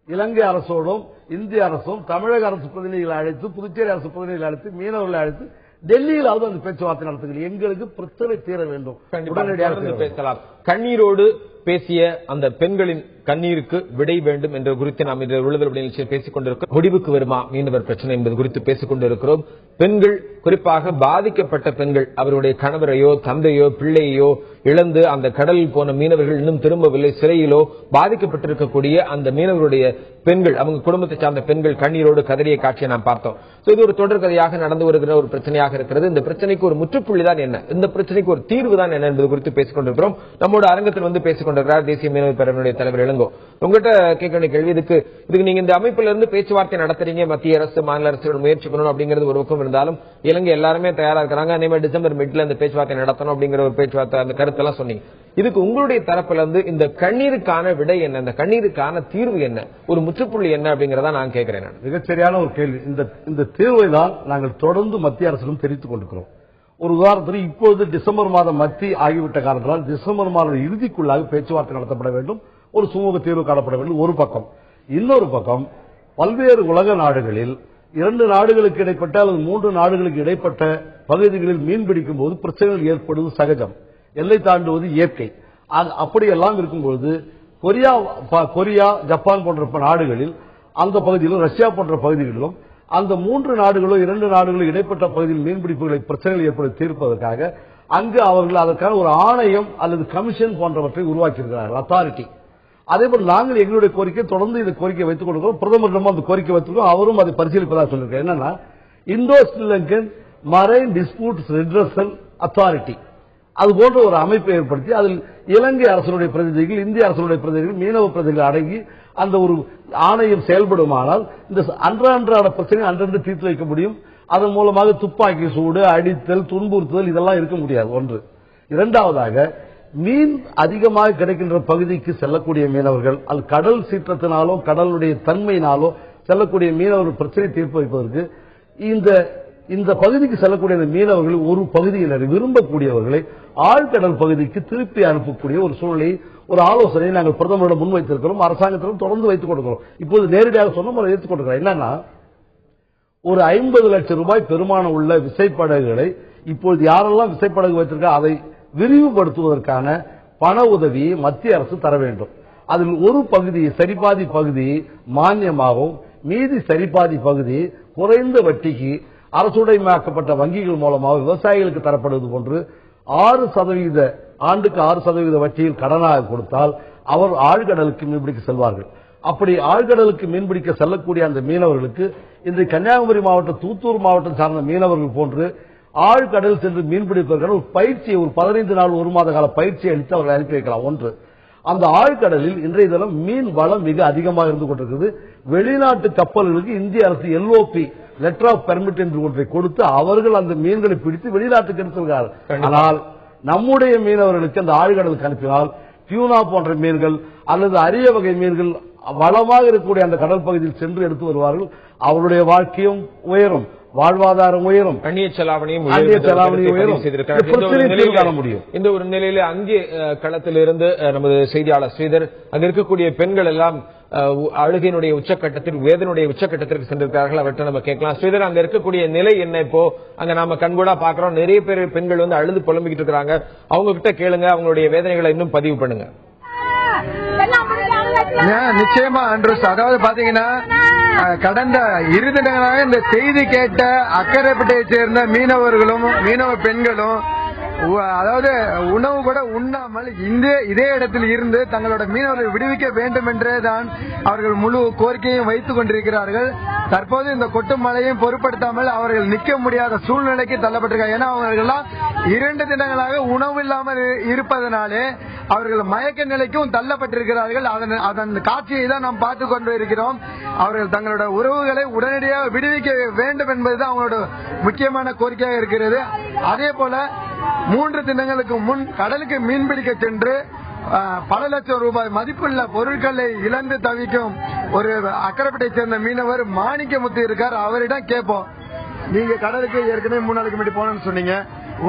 இலங்கை அரசோடும் இந்திய அரசும் தமிழக அரசு பிரதிநிதிகளை அழைத்து, புதுச்சேரி அரசு பிரதிநிதிகளை அழைத்து, மீனவர்களை அழைத்து டெல்லியிலாவது அந்த பேச்சுவார்த்தை நடத்துங்கள். எங்களுக்கு பிரச்சனை தீர வேண்டும், உடனடியாக பேசலாம். கண்ணீரோடு பேசிய அந்த பெண்களின் கண்ணீருக்கு விடை வேண்டும் என்ற குறித்து நாம் இந்த உள்ளதல் நிகழ்ச்சியில் பேசிக் கொண்டிருக்கிறோம். முடிவுக்கு வருமா மீனவர் பிரச்சனை என்பது குறித்து பேசிக் கொண்டிருக்கிறோம். பெண்கள், குறிப்பாக பாதிக்கப்பட்ட பெண்கள், அவருடைய கணவரையோ தந்தையோ பிள்ளையோ இழந்து அந்த கடலில் போன மீனவர்கள் இன்னும் திரும்பவில்லை, சிறையிலோ பாதிக்கப்பட்டிருக்கக்கூடிய அந்த மீனவருடைய பெண்கள், அவங்க குடும்பத்தை சார்ந்த பெண்கள் கண்ணீரோடு கதறிய காட்சியை நாம் பார்த்தோம். இது ஒரு தொடர்கதையாக நடந்து வருகிற ஒரு பிரச்சனையாக இருக்கிறது. இந்த பிரச்சனைக்கு ஒரு முற்றுப்புள்ளி தான் என்ன, இந்த பிரச்சனைக்கு ஒரு தீர்வு தான் என்ன என்பது குறித்து பேசிக் கொண்டிருக்கிறோம். நம்மோட அரங்கத்தில் வந்து பேசிக் கொண்டிருக்கிறார் தேசிய மீனவர் பேரவையுடைய தலைவர் இளங்கோ. உங்ககிட்ட கேட்க வேண்டிய கேள்வி, இதுக்கு நீங்க இந்த அமைப்பில இருந்து பேச்சுவார்த்தை நடத்துறீங்க, மத்திய அரசு மாநில அரசு முயற்சி பண்ணணும் அப்படிங்கிறது ஒரு பக்கம் இருந்தாலும் இலங்கை எல்லாருமே தயாரா இருக்கிறாங்க, அதே மாதிரி டிசம்பர் மிட்ல இந்த பேச்சுவார்த்தை நடத்தணும் அப்படிங்கிற ஒரு பேச்சுவார்த்தை அந்த கருத்தெல்லாம் சொன்னீங்க. இதுக்கு உங்களுடைய தரப்புல இருந்து இந்த கண்ணீருக்கான விடை என்ன, இந்த கண்ணீருக்கான தீர்வு என்ன, ஒரு முற்றுப்புள்ளி என்ன அப்படிங்கறத நான் கேட்கிறேன். மிகச்சரியான ஒரு கேள்வி. இந்த தீர்வை தான் நாங்கள் தொடர்ந்து மத்திய அரசிடம் தெரிவித்துக் கொண்டிருக்கிறோம். ஒரு உதாரணத்துக்கு இப்போது டிசம்பர் மாதம் மத்தி ஆகிவிட்ட காரணத்தால் டிசம்பர் மாதம் இறுதிக்குள்ளாக பேச்சுவார்த்தை நடத்தப்பட வேண்டும், ஒரு சுமூக தீர்வு காணப்பட வேண்டும் ஒரு பக்கம். இன்னொரு பக்கம், பல்வேறு உலக நாடுகளில் 2 நாடுகளுக்கு இடைப்பட்ட அல்லது 3 நாடுகளுக்கு இடைப்பட்ட பகுதிகளில் மீன்பிடிக்கும் போது பிரச்சனைகள் ஏற்படுவது சகஜம், எல்லை தாண்டுவது இயற்கை. அப்படியெல்லாம் இருக்கும்போது கொரியா, ஜப்பான் போன்ற நாடுகளில், அந்த பகுதியிலும் ரஷ்யா போன்ற பகுதிகளிலும் அந்த 3 நாடுகளோ 2 நாடுகளும் இடைப்பட்ட பகுதியில் மீன்பிடிப்புகளை பிரச்சனைகள் ஏற்பட தீர்ப்பதற்காக அங்கு அவர்கள் அதற்கான ஒரு ஆணையம் அல்லது கமிஷன் போன்றவற்றை உருவாக்கியிருக்கிறார்கள், அத்தாரிட்டி. அதேபோல் நாங்கள் எங்களுடைய கோரிக்கை தொடர்ந்து இந்த கோரிக்கை வைத்துக் கொண்டிருக்கிறோம். பிரதமரிடம் அந்த கோரிக்கை வைத்திருக்கோம், அவரும் அதை பரிசீலிப்பதாக சொல்லியிருக்கார். என்னன்னா, Indo Sri Lankan marine disputes redressal authority, அது போன்ற ஒரு அமைப்பை ஏற்படுத்தி அதில் இலங்கை அரசுடைய பிரதிநிதிகள், இந்திய அரசுடைய பிரதிநிதிகள், மீனவ பிரதிநிதிகள் அடங்கி அந்த ஒரு ஆணையம் செயல்படுமானால் இந்த அன்றாட பிரச்சனை அன்றன்று தீர்த்து வைக்க முடியும். அதன் மூலமாக துப்பாக்கி சூடு, அடித்தல், துன்புறுத்துதல் இதெல்லாம் இருக்க முடியாது. ஒன்று. இரண்டாவதாக, மீன் அதிகமாக கிடைக்கின்ற பகுதிக்கு செல்லக்கூடிய மீனவர்கள், அது கடல் சீற்றத்தினாலோ கடலுடைய தன்மையினாலோ செல்லக்கூடிய மீனவர்கள் பிரச்சனை தீர்ப்பு வைப்பதற்கு இந்த பகுதிக்கு செல்லக்கூடிய மீனவர்கள் ஒரு பகுதியினர் விரும்பக்கூடியவர்களை ஆழ்கடல் பகுதிக்கு திருப்பி அனுப்பக்கூடிய ஒரு சூழ்நிலை, ஒரு ஆலோசனையை நாங்கள் பிரதமரிடம் முன்வைத்திருக்கிறோம், அரசாங்கத்திடம் தொடர்ந்து வைத்துக் கொடுக்கிறோம். இப்போது நேரடியாக சொன்ன ஏற்றுக் கொடுக்கிறோம். என்னன்னா, ஒரு 50 லட்சம் ரூபாய் பெருமானம் உள்ள விசைப்படகுகளை இப்போது யாரெல்லாம் விசைப்படகு வைத்திருக்க அதை விரிவுபடுத்துவதற்கான பண உதவியை மத்திய அரசு தர வேண்டும். அதில் ஒரு பகுதி, சரிபாதி பகுதி மானியமாகவும், மீதி சரிபாதி பகுதி குறைந்த வட்டிக்கு அரசுடைமையாக்கப்பட்ட வங்கிகள் மூலமாக விவசாயிகளுக்கு தரப்படுவது போன்று 6% ஆண்டுக்கு 6% வட்டியில் கடனாக கொடுத்தால் அவர் ஆழ்கடலுக்கு மீன்பிடிக்க செல்வார்கள். அப்படி ஆழ்கடலுக்கு மீன்பிடிக்க செல்லக்கூடிய அந்த மீனவர்களுக்கு இன்று கன்னியாகுமரி மாவட்டம், தூத்தூர் மாவட்டம் சார்ந்த மீனவர்கள் போன்று ஆழ்கடல் சென்று மீன்பிடிப்பதற்கான ஒரு பயிற்சியை, ஒரு 15 நாள் 1 மாத கால பயிற்சியை அளித்து அவர்கள் அனுப்பி வைக்கலாம். ஒன்று. அந்த ஆழ்கடலில் இன்றைய தினம் மீன் வளம் மிக அதிகமாக இருந்து கொண்டிருக்கிறது. வெளிநாட்டு கப்பல்களுக்கு இந்திய அரசு LOP, லெட்டர் ஆஃப் பெர்மிட் என்று ஒன்றை கொடுத்து அவர்கள் அந்த மீன்களை பிடித்து வெளிநாட்டுக்கு எடுத்திருக்கிறார்கள். ஆனால் நம்முடைய மீனவர்களுக்கு அந்த ஆழ்கடலுக்கு அனுப்பினால் டியூனா போன்ற மீன்கள் அல்லது அரிய வகை மீன்கள் வளமாக இருக்கக்கூடிய அந்த கடல் பகுதியில் சென்று எடுத்து வருவார்கள். அவருடைய வாழ்க்கையும் உயரும், வாழ்வாதாரம் உயரும், அந்நிய செலாவணியும் உயரும் முடியும். இந்த ஒரு நிலையில அங்கே களத்திலிருந்து நமது செய்தியாளர் ஸ்ரீதர், அங்க இருக்கக்கூடிய பெண்கள் எல்லாம் அழுகையினுடைய உச்சக்கட்டத்தில், வேதனுடைய உச்சக்கட்டத்திற்கு சென்றிருக்கிறார்கள். அவற்றை நம்ம கேட்கலாம். ஸ்ரீதர், அங்க இருக்கக்கூடிய நிலை என்ன? இப்போ அங்க நாம கண்கூடா பாக்குறோம், நிறைய பேர் பெண்கள் வந்து அழுது புலம்பிக்கிட்டு இருக்காங்க. அவங்க கிட்ட கேளுங்க, அவங்களுடைய வேதனைகளை இன்னும் பதிவு பண்ணுங்க. நிச்சயமா ஆண்ட்ரூஸ், அதாவது பாத்தீங்கன்னா கடந்த 2 தினங்களாக இந்த செய்தி கேட்ட அக்கரைப்பட்டையை சேர்ந்த மீனவர்களும் மீனவ பெண்களும் அதாவது உணவு கூட உண்ணாமல் இதே இடத்தில் இருந்து தங்களோட மீனவர்களை விடுவிக்க வேண்டும் என்றே தான் அவர்கள் முழு கோரிக்கையும் வைத்துக் கொண்டிருக்கிறார்கள். தற்போது இந்த கொட்டும் மழையும் பொருட்படுத்தாமல் அவர்கள் நிற்க முடியாத சூழ்நிலைக்கு தள்ளப்பட்டிருக்காங்க. ஏன்னா அவர்களெல்லாம் 2 தினங்களாக உணவு இல்லாமல் இருப்பதனாலே அவர்கள் மயக்க நிலைக்கும் தள்ளப்பட்டிருக்கிறார்கள். அதன் காட்சியை தான் நாம் பார்த்துக் கொண்டு இருக்கிறோம். அவர்கள் தங்களோட உறவுகளை உடனடியாக விடுவிக்க வேண்டும் என்பதுதான் அவங்களோட முக்கியமான கோரிக்கையாக இருக்கிறது. அதே போல 3 தினங்களுக்கு முன் கடலுக்கு மீன்பிடிக்க சென்று பல லட்சம் ரூபாய் மதிப்புள்ள பொருட்களை இழந்து தவிக்கும் ஒரு அக்கரைப்பட்டை சேர்ந்த மீனவர் மாணிக்கமுத்து இருக்கார். அவரிடம் கேட்போம், நீங்க கடலுக்கு ஏற்கனவே 3 நாளைக்கு முன்னாடி போனோம்னு சொன்னீங்க,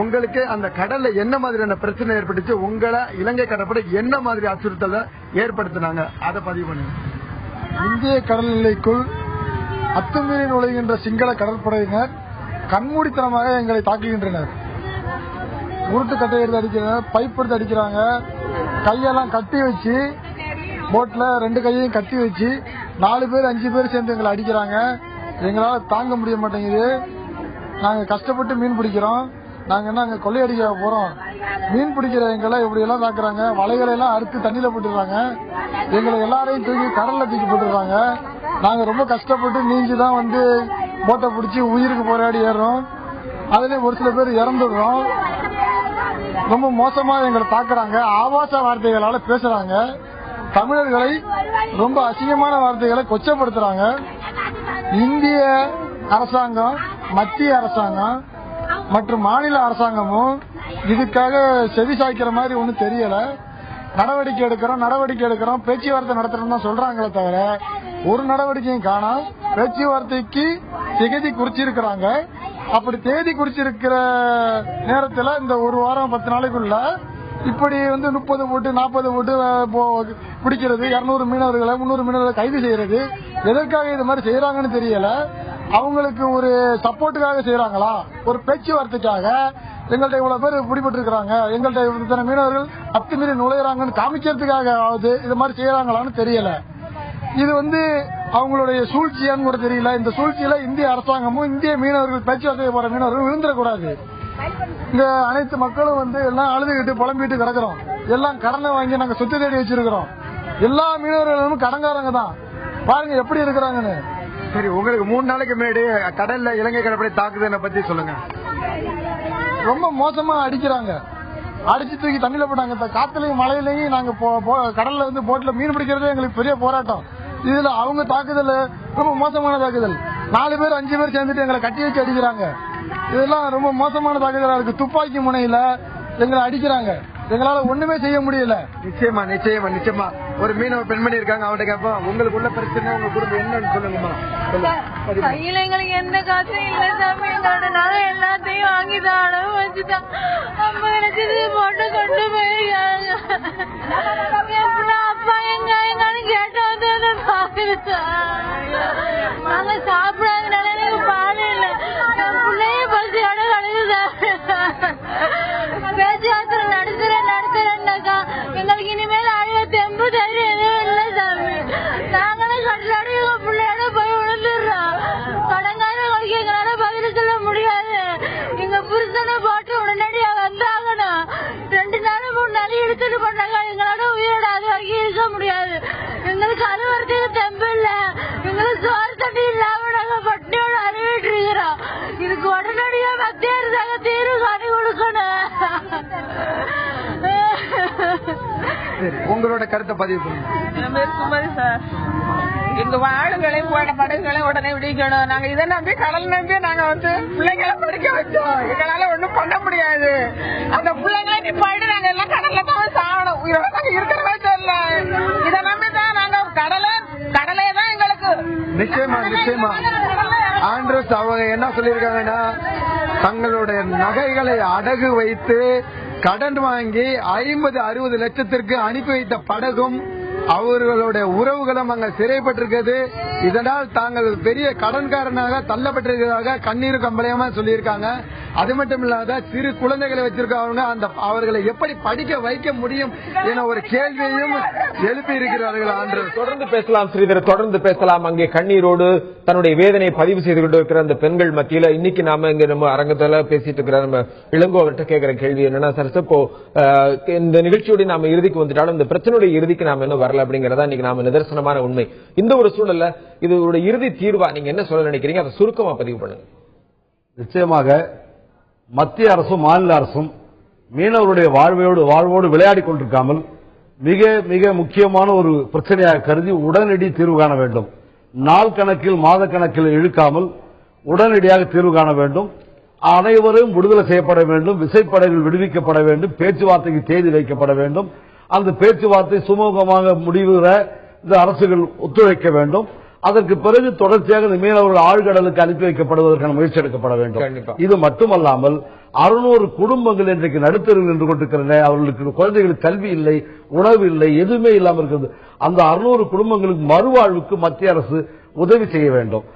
உங்களுக்கு அந்த கடல்ல என்ன மாதிரியான பிரச்சனை ஏற்பட்டுச்சு, உங்களை இலங்கை கடற்படை என்ன மாதிரி அச்சுறுத்தலை ஏற்படுத்தினாங்க, அதை பதிவு பண்ணுங்க. இந்திய கடல் எல்லைக்குள் அத்துமீறி நுழைகின்ற சிங்கள கடற்படையினர் கண்மூடித்தனமாக எங்களை தாக்குகின்றனர். உருட்டு கட்டை எடுத்து அடிக்கிறாங்க, பைப் எடுத்து அடிக்கிறாங்க, கையெல்லாம் கட்டி வச்சு, போட்ல 2 கையையும் கட்டி வச்சு 4 பேர் 5 பேர் சேர்ந்து எங்களை அடிக்கிறாங்க. எங்களால தாங்க முடிய மாட்டேங்குது. நாங்க கஷ்டப்பட்டு மீன் பிடிக்கிறோம். நாங்க என்ன அங்க கொள்ளையடிக்க போறோம்? மீன் பிடிக்கிற எங்களை இப்படி எல்லாம் தாக்குறாங்க. வலைகளை எல்லாம் அறுத்து தண்ணியில போட்டுறாங்க. எங்களை எல்லாரையும் தூக்கி கடல்ல தூக்கி போட்டுறாங்க. நாங்க ரொம்ப கஷ்டப்பட்டு நீஞ்சிதான் வந்து போட்டை பிடிச்சி உயிருக்கு போராடி ஏறோம். அதுலயும் ஒரு சில பேர் இறந்துடுறோம். ரொம்ப மோசமா எங்களை தாக்குறாங்க. ஆபாச வார்த்தைகளால பேசுறாங்க. தமிழர்களை ரொம்ப அசிங்கமான வார்த்தைகளை கொச்சப்படுத்துறாங்க. இந்திய அரசாங்கம், மத்திய அரசாங்கம் மற்றும் மாநில அரசாங்கமும் இதுக்காக செவி சாய்க்கிற மாதிரி ஒன்னும் தெரியல. நடவடிக்கை எடுக்கிறோம் பேச்சுவார்த்தை நடத்துறோம் தான் சொல்றாங்களே தவிர ஒரு நடவடிக்கையும் காணோம். பேச்சுவார்த்தைக்கு திகதி குறிச்சிருக்கிறாங்க. அப்படி தேதி குறிச்சிருக்கிற நேரத்தில் இந்த 1 வாரம் 10 நாளைக்குள்ள இப்படி வந்து 30 போட்டு 40 போட்டு பிடிக்கிறது, 200 மீனவர்களை 300 மீனவர்களை கைது செய்யறது, எதற்காக இது மாதிரி செய்யறாங்கன்னு தெரியல. அவங்களுக்கு ஒரு சப்போர்ட்டுக்காக செய்யறாங்களா, ஒரு பேச்சுவார்த்தைக்காக எங்கள்கிட்ட இவ்வளவு பேர் பிடிபட்டு இருக்கிறாங்க, எங்கள்கிட்ட இத்தனை மீனவர்கள் அத்துமீறி நுழையிறாங்கன்னு காமிக்கிறதுக்காக இது மாதிரி செய்யறாங்களான்னு தெரியல. இது வந்து அவங்களுடைய சூழ்ச்சியான்னு கூட தெரியல. இந்த சூழ்ச்சியில இந்திய அரசாங்கமும் இந்திய மீனவர்கள் பேச்சுவார்த்தை போற மீனவர்கள் விழுந்துடக்கூடாது. இங்க அனைத்து மக்களும் வந்து எல்லாம் அழுதுகிட்டு புலம்பிட்டு கிடக்கிறோம். எல்லாம் கடனை வாங்கி நாங்க சொத்து தேடி வச்சிருக்கிறோம். எல்லா மீனவர்களும் கடன்காரங்க தான். பாருங்க எப்படி இருக்கிறாங்கன்னு. சரி, உங்களுக்கு 3 நாளைக்கு முன்னாடி கடல்ல இலங்கை கடற்படை தாக்குதலை பத்தி சொல்லுங்க. ரொம்ப மோசமா அடிக்கிறாங்க. அடிச்சு தூக்கி தண்ணியில போட்டாங்க. காத்துலயும் மழையிலையும் நாங்க கடல்ல வந்து போட்ல மீன் பிடிக்கிறதே எங்களுக்கு பெரிய போராட்டம். இதுல அவங்க தாக்குதல் ரொம்ப மோசமான தாக்குதல். 4 பேர் 5 பேர் சேர்ந்துட்டு எங்களை கட்டி வச்சு அடிக்கிறாங்க. இதெல்லாம் ரொம்ப மோசமான தாக்குதலா இருக்கு. துப்பாக்கி முனையில எங்களை அடிக்கிறாங்க. எங்களால ஒண்ணுமே செய்ய முடியல. நிச்சயமா ஒரு மீனவ பெண்மணி இருக்காங்க, அவட்ட கேட்போம், உங்களுக்கு உள்ள பிரச்சனை உங்க குடும்பம் என்னன்னு சொல்லுங்கம்மா. கையில எங்களுக்கு எந்த காசும் இல்ல சாமி. எங்களோட நகை எல்லாத்தையும் வாங்கிதான் அளவு வச்சுதான் 50 லட்சத்துக்கு போட்டு கொண்டு போயிருக்காங்க. அப்பா எங்க எங்காலும் கேட்ட வந்து பாக்குது. நாங்க சாப்பிடாதனால எனக்கு பாடு இல்ல. என் பிள்ளைய பசியோட கழுதுதான். பேச்சுவார்த்தை நடத்துறேன்னாக்கா எங்களுக்கு இனிமேல் அழுக தெம்பு தைரியம் எதுவும் இல்லை சாமி. நாங்களும் கடலோட எங்க பிள்ளையோட போய் விழுந்துடுறோம். கடங்காரங்களுக்கு எங்களால பதில் சொல்ல முடியாது. எங்க புருஷனை போட்டு உடனடியா வந்தாகணும். 2 நாள் 3 நாள் எடுத்துட்டு பண்ணாங்க. எங்களோட உயிரோட அது வரைக்கும் இருக்க முடியாது. எங்களுக்கு அலுவலகத்துக்கு தெம்பு இல்ல. எங்களுக்கு சோறு தண்ணி இல்லாம நாங்க பட்டியோட அழுவிட்டு இருக்கிறோம். இதுக்கு உடனடியா மத்திய அரசாங்கம் தீர்வு காணி கொடுக்கணும். உங்களோட கருத்தை பதிவு பண்ணுங்க. என் பேர் சுமதி சார். எங்க ஆளுங்களையும் படகுகளையும் உடனே விடிக்கணும். நாங்க இதை நம்பி கடல் நம்பி நாங்க வந்து பிள்ளைங்களை படிக்க வச்சோம். எங்களால ஒண்ணும் பண்ண முடியாது. அந்த பிள்ளைங்களை நிப்பாடி நாங்க எல்லாம் கடல்ல தான் சாகணும். உயிரோட நாங்க இருக்கிறதே தெரியல. இதை நம்பி தான் நாங்க கடலே தான் எங்களுக்கு நிச்சயமா ஆண்ட்ரூஸ் அவங்க என்ன சொல்லியிருக்காங்கன்னா, தங்களுடைய நகைகளை அடகு வைத்து கடன் வாங்கி 50-60 லட்சத்திற்கு அனுப்பி வைத்த படகும் அவர்களுடைய உறவுகளும் அங்க சிறைப்பட்டிருக்கிறது. இதனால் தாங்கள் பெரிய கடன்காரனாக தள்ளப்பட்டிருக்கிறதாக கண்ணீர் கம்பளையமா சொல்லியிருக்காங்க. அது மட்டும் இல்லாத சிறு குழந்தைகளை வச்சிருக்கவங்க அவர்களை எப்படி படிக்க வைக்க முடியும் என ஒரு கேள்வியையும் எழுப்பி இருக்கிறார்கள். அன்று தொடர்ந்து பேசலாம் ஸ்ரீதர், தொடர்ந்து பேசலாம். அங்கே கண்ணீரோடு தன்னுடைய வேதனையை பதிவு செய்து கொண்டு இருக்கிற அந்த பெண்கள் மத்தியில இன்னைக்கு நாம இங்க நம்ம அரங்கத்துல பேசிட்டு இருக்கிற நம்ம இளங்கோ அவர்கிட்ட கேட்கிற கேள்வி என்னன்னா, சார் இப்போ இந்த நிகழ்ச்சியோட நாம இறுதிக்கு வந்துட்டாலும் இந்த பிரச்சனையுடைய இறுதிக்கு நாம இன்னும் வரல அப்படிங்கறதா இன்னைக்கு நாம நிதர்சனமான உண்மை. இந்த ஒரு சூழல்ல இது ஒரு இறுதி தீர்வா நீங்க என்ன சொல்ல நினைக்கிறீங்க? அதை சுருக்கமா பதிவு பண்ணுங்க. நிச்சயமாக மத்திய அரசும் மாநில அரசும் மீனவருடைய வாழ்வோடு விளையாடி கொண்டிருக்காமல் மிக மிக முக்கியமான ஒரு பிரச்சனையாக கருதி உடனடி தீர்வு காண வேண்டும். நாள் கணக்கில் மாத கணக்கில் இழுக்காமல் உடனடியாக தீர்வு காண வேண்டும். அனைவரும் விடுதலை செய்யப்பட வேண்டும். விசைப்படகுகள் விடுவிக்கப்பட வேண்டும். பேச்சுவார்த்தைக்கு தேதி வைக்கப்பட வேண்டும். அந்த பேச்சுவார்த்தை சுமூகமாக முடிவுற இந்த அரசுகள் ஒத்துழைக்க வேண்டும். அதற்கு பிறகு தொடர்ச்சியாக இந்த மீனவர்கள் ஆழ்கடலுக்கு அனுப்பி வைக்கப்படுவதற்கான முயற்சி எடுக்கப்பட வேண்டும். இது மட்டுமல்லாமல் 600 குடும்பங்கள் இன்றைக்கு நடுத்தருவில் நின்று கொண்டிருக்கின்றன. அவர்களுக்கு குழந்தைகளுக்கு கல்வி இல்லை, உணவு இல்லை, எதுவுமே இல்லாமல் இருக்கிறது. அந்த 600 குடும்பங்களுக்கு மறுவாழ்வுக்கு மத்திய அரசு உதவி செய்ய வேண்டும்.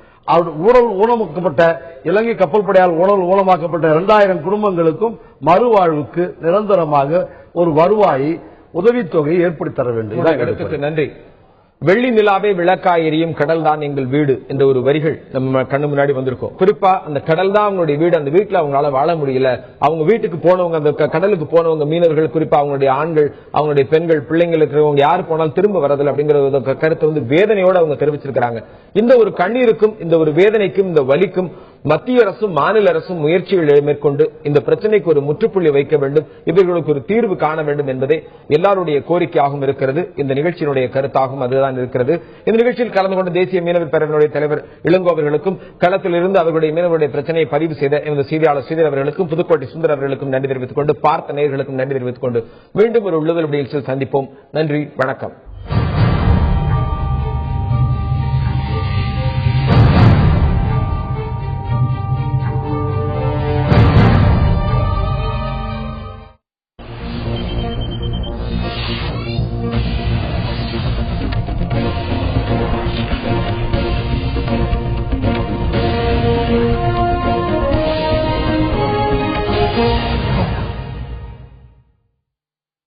ஊனமாக்கப்பட்ட இலங்கை கப்பல் படையால் ஊனமாக்கப்பட்ட 2000 குடும்பங்களுக்கும் மறுவாழ்வுக்கு நிரந்தரமாக ஒரு வருவாயை உதவித்தொகையை ஏற்படுத்தி தர வேண்டும். நன்றி. வெள்ளி நிலாவே விளக்காய் எரியும் கடல் தான் எங்கள் வீடு என்ற ஒரு வரிகள் நம்ம கண்ணு முன்னாடி வந்திருக்கோம். குறிப்பா அந்த கடல் தான் அவங்களுடைய வீடு. அந்த வீட்டுல அவங்களால வாழ முடியல. அவங்க வீட்டுக்கு போனவங்க, அந்த கடலுக்கு போனவங்க மீனவர்கள், குறிப்பா அவங்களுடைய ஆண்கள், அவங்களுடைய பெண்கள், பிள்ளைங்கள் இருக்கிறவங்க யாரு போனாலும் திரும்ப வரதில்லை அப்படிங்கிற கருத்தை வேதனையோடு அவங்க தெரிவிச்சிருக்கிறாங்க. இந்த ஒரு கண்ணீருக்கும் இந்த ஒரு வேதனைக்கும் இந்த வலிக்கும் மத்திய அரசும் மாநில அரசும் முயற்சிகளை மேற்கொண்டு இந்த பிரச்சனைக்கு ஒரு முற்றுப்புள்ளி வைக்க வேண்டும். இவர்களுக்கு ஒரு தீர்வு காண வேண்டும் என்பதே எல்லாருடைய கோரிக்கையாகவும் இருக்கிறது. இந்த நிகழ்ச்சியினுடைய கருத்தாகவும் அதுதான் இருக்கிறது. இந்த நிகழ்ச்சியில் கலந்து கொண்ட தேசிய மீனவர் பேரவையினுடைய தலைவர் இளங்கோ அவர்களுக்கும், களத்திலிருந்து அவர்களுடைய மீனவருடைய பிரச்சனையை பதிவு செய்த இந்த செய்தியாளர் ஸ்ரீதர் அவர்களுக்கும், புதுக்கோட்டை சுந்தர் அவர்களுக்கும் நன்றி தெரிவித்துக் கொண்டு, பார்த்த நேயர்களுக்கும் நன்றி தெரிவித்துக் கொண்டு மீண்டும் ஒரு உள்ளுதல் நிகழ்ச்சியில் சந்திப்போம். நன்றி, வணக்கம்.